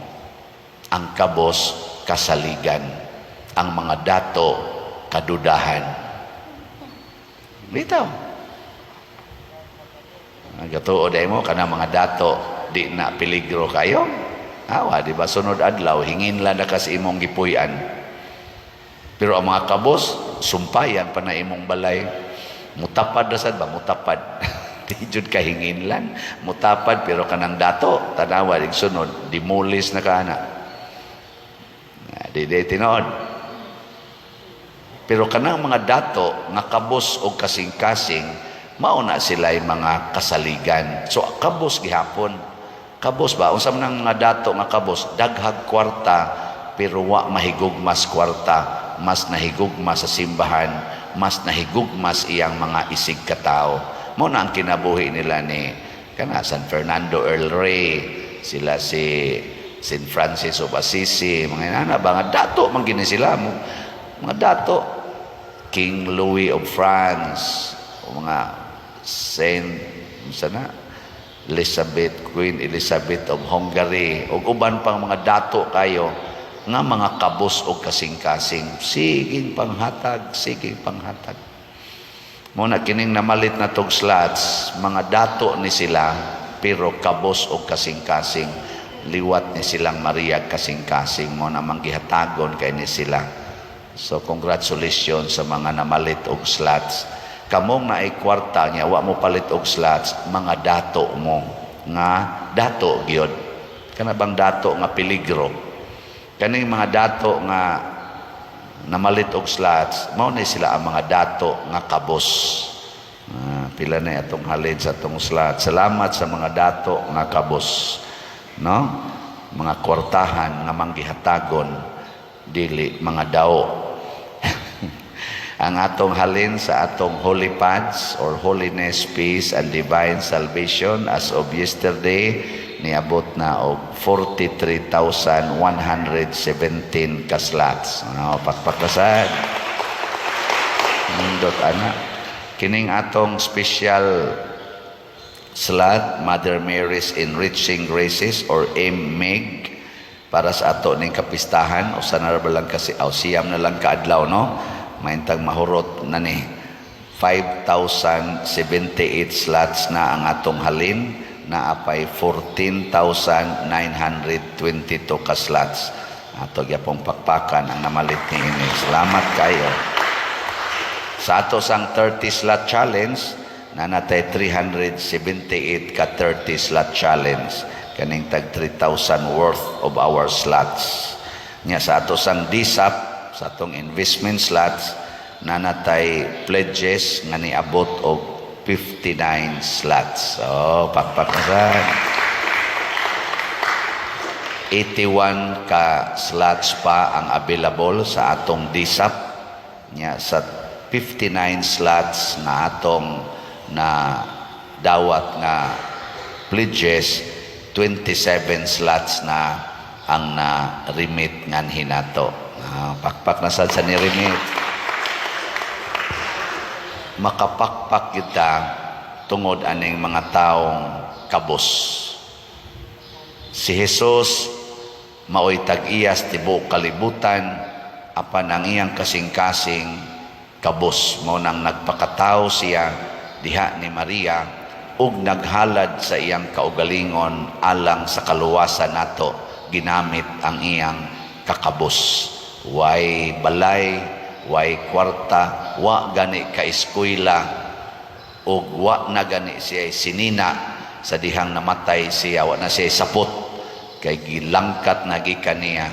Ang kabos kasaligan, ang mga dato kadudahan. Bitaw. Nagatuo day mo kana mga dato di na peligro kayo. Awa di ba sunod adlaw hingin lang na kasi imong gipuy-an. Pero ang mga kabos sumpayan pa na imong balay. Mutapad na sad ba mutapad. Di jud ka hingin lang. Mutapad pero kanang dato tanawa dig sunod dimulis na kana. Di tinuod. Pero kanang mga dato nga kabos o kasing-kasing mauna sila yung mga kasaligan. So, kabos gihapon. Kabos ba? Unsa man ang mga dato nga kabos, daghag kwarta, pero wa mahigugmas kwarta. Mas nahigugmas sa simbahan, mas nahigugmas iyang mga isig katao. Mao na ang kinabuhi nila ni kana San Fernando Earl Rey, sila si St. Francis of Assisi, mga nana ba nga dato man gini sila mo. Mga dato King Louis of France, o mga Saint Queen Elizabeth of Hungary ug uban pang mga dato kayo nga mga kabos og kasing-kasing siging panghatag mo na kining namalit na tog slots mga dato ni sila pero kabos og kasing-kasing liwat ni silang Maria kasing-kasing mo na manggihatagon kay ni sila. So congratulations sa mga namalit og slots. Kamong na ay kwarta niya, wa mo palit og slots, mga dato mo. Nga, dato gyud. Kana bang dato nga peligro? Kaning mga dato nga namalit og slots, mao ni sila ang mga dato nga kabos. Pila na atong halin sa atong slots. Salamat sa mga dato nga kabos. No? Mga kwartahan nga manggihatagon, dili mga dao. Ang atong halin sa atong holy pads or holiness, peace, and divine salvation as of yesterday, niabot na og 43,117 kaslats. Pakpakasan. Nindot ana. Kining atong special slot, Mother Mary's Enriching Graces or MEG, para sa ato ning kapistahan. Usa na ba lang kasi siyam na lang kaadlaw, no? Maintang mahurot na ni 5,078 slots na ang atong halin, na apay 14,922 ka slots. Ato gyapong pakpakan ang namalit ni ini. Salamat kayo. Sa ato sang 30 slot challenge, na natay 378 ka 30 slot challenge. Kaning tag 3,000 worth of our slots. Nya sa ato sang DSAP, sa atong investment slots, na natay pledges nga niabot og 59 slots. So, pakpak na sa 81 ka slots pa ang available sa atong DSAP. Nya sa 59 slots na atong na dawat nga pledges, 27 slots na ang na-remit ngan hinato. Pakpak na sad sa ni-remit. Makapakpak kita tungod aning mga taong kabos. Si Jesus maoy tag-iyas tibuok kalibutan, apan ang iyang kasing-kasing kabos mo nang nagpakatao siya diha ni Maria ug naghalad sa iyang kaugalingon alang sa kaluwasan nato, ginamit ang iyang kakabos. Way balay, way kwarta, wa gani ka eskwela, ug wa na gani siya sinina sa dihang namatay siya, wa na siya sapot kay gilangkat na gikan niya,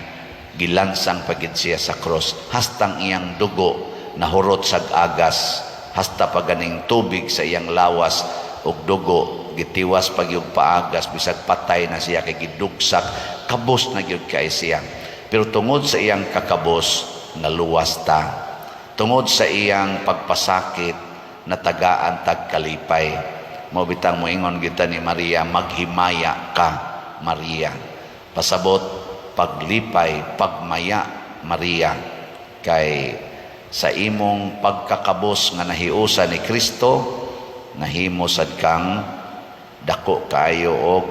gilansang pagid siya sa cross, hastang iyang dugo nahurot sag agas, hasta paganing tubig sa iyang lawas ug dugo gitiwas pag yung paagas, bisag patay na siya kay gidugsak, kabos na gyud kay siya. Pero tungod sa iyang kakabos, naluwas ta. Tungod sa iyang pagpasakit, natagaan tagkalipay. Mao bitang moingon kita ni Maria, maghimaya ka, Maria. Pasabot, paglipay, pagmaya, Maria. Kay sa imong pagkakabos nga nahiusa ni Kristo, nahimo sad kang dako kaayo og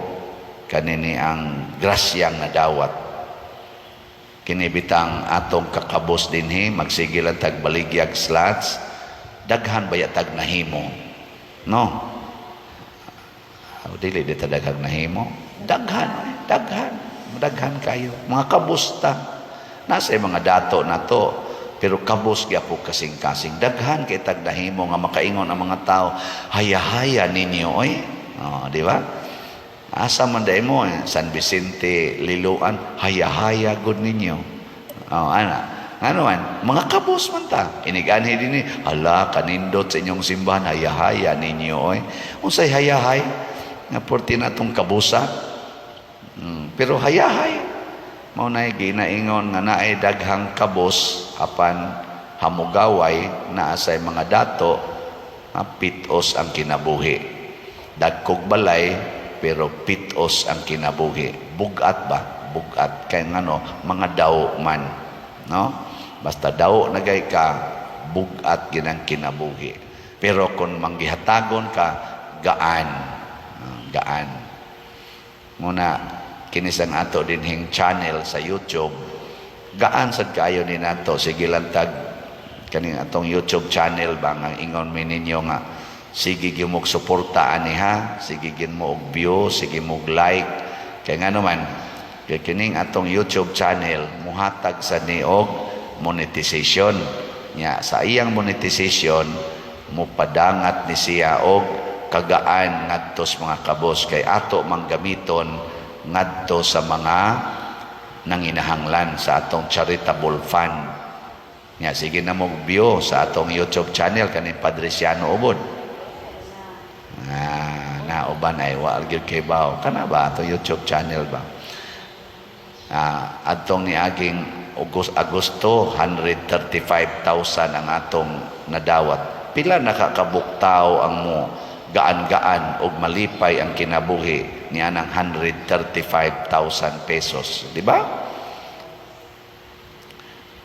kanini ang grasyang nadawat. Kinibitang atong kakabos dinhi, magsigilan tag baligyag slots, daghan baya tag nahimo, no? Dili dito daghang nahimo, daghan kayo mga kabusta nasa mga dato na to, pero kabos gyapon kasing-kasing, daghan kay tag nahimo nga makaingon ang mga tao, haya-haya ninyo oy. Di ba? Asa man day mo, San Vicente, Liloan, haya-haya gud ninyo. Ano man, mga kabos man ta. Iniganhi din ala, kanindot sa inyong simbahan, haya-haya ninyo. Unsay hayahay, nga porti na itong kabusa. Pero hayahay, maunay ginaingon nga naay daghang kabos, apan hamugaway, naasay mga dato, pitos ang kinabuhi. Dagkog balay, pero pitos ang kinabuhi. Bugat ba? Bugat. Kaya mga daw man. No? Basta daw nagay ka, bugat ginang kinabuhi. Pero kung manggihatagon ka, gaan. Gaan. Muna, kinisang ato dinhing channel sa YouTube, gaan sad kayo ni nato. Sige lang tag, kaning atong YouTube channel ba, ang ingon mi ninyo nga, sige gimog suportaan niha, sige gin mo og view, sige mo og like. Kaya nga naman, kaya kining atong YouTube channel, muhatag sa ni og monetization. Nya, sa iyang monetization, mupadangat ni siya og kagaan ngadto sa mga kabos, kay ato manggamiton ngadto sa mga nanginahanglan sa atong charitable fund. Nya, sige na mo view sa atong YouTube channel kaning Padre Siano Ubod. Uban ay wal gyud kay bawo kana ba ato YouTube channel ba, adtong ni aging Agosto 135,000 ang atong nadawat. Pila nakakabuktaw ang mo gaan-gaan og malipay ang kinabuhi niya ng 135,000 pesos, di ba?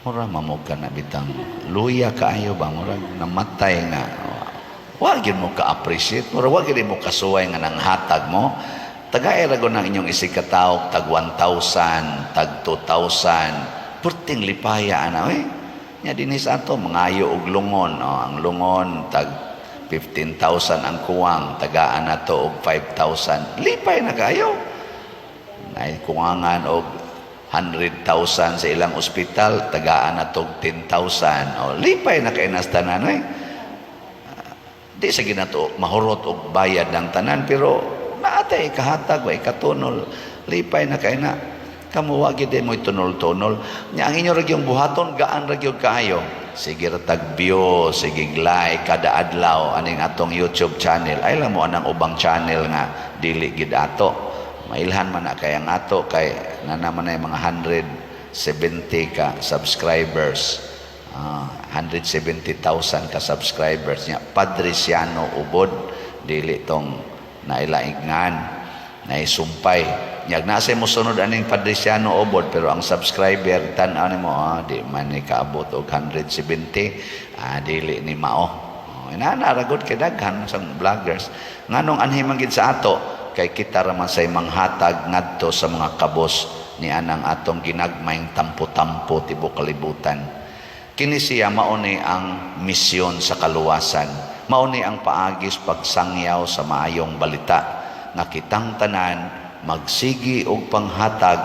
Mura mamog ka na bitang luya kaayo ba, mura namatay nga. Wag yun mo ka-appreciate, mura wag yun mo kasuway nga nang hatag mo. Taga-erago ng inyong isikataw, tag 1,000, tag 2,000, purting lipaya, Nya dinis ato, mangayo og lungon. Ang lungon, tag 15,000 ang kuwang, tagaan na to og 5,000. Lipay na kayo. Ay kuwangan og 100,000 sa ilang ospital, tagaan na tog 10,000. O, lipay na kay nas tanan eh. Di sa ginato mahurot og bayad ng tanan, pero naatay kahatag wa ikatunol, lipay na kay na kamo wa gid mo tunol-tunol nya ang inyo ra gyung buhaton gaan ra gyud kaayo. Sige ra tag view, sige like kada adlaw aning atong YouTube channel. Ay lang mo anang ubang channel nga dili gid ato. Mailhan man na kay ang ato kay na naman ay mga 170 ka subscribers. 170,000 ka subscribers niya. Padresiano ubod dili tong nailaingan naisumpay nyag nasa mo sunod aning Padresiano ubod, pero ang subscriber tan-aw nimo di man ni kaabot og 170, dili ni mao. Inanaragod kay daghan sang vloggers nganong anhi man gid sa ato kay kita ra man say manghatag ngadto sa mga kabos ni anang atong ginagmayng tampo-tampo tibok kalibutan. Kini siya mauni ang misyon sa kaluwasan, mauni ang paagis pagsangyaw sa maayong balita nga kitang tanan magsigi og panghatag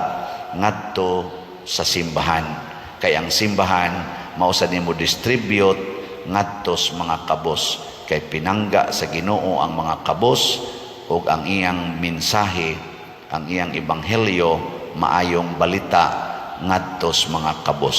ngadto sa simbahan. Kay ang simbahan mao sa nimo distribute ngadto sa mga kabos, kay pinangga sa Ginoo ang mga kabos ug ang iyang mensahe, ang iyang ebanghelyo, maayong balita ngadto sa mga kabos.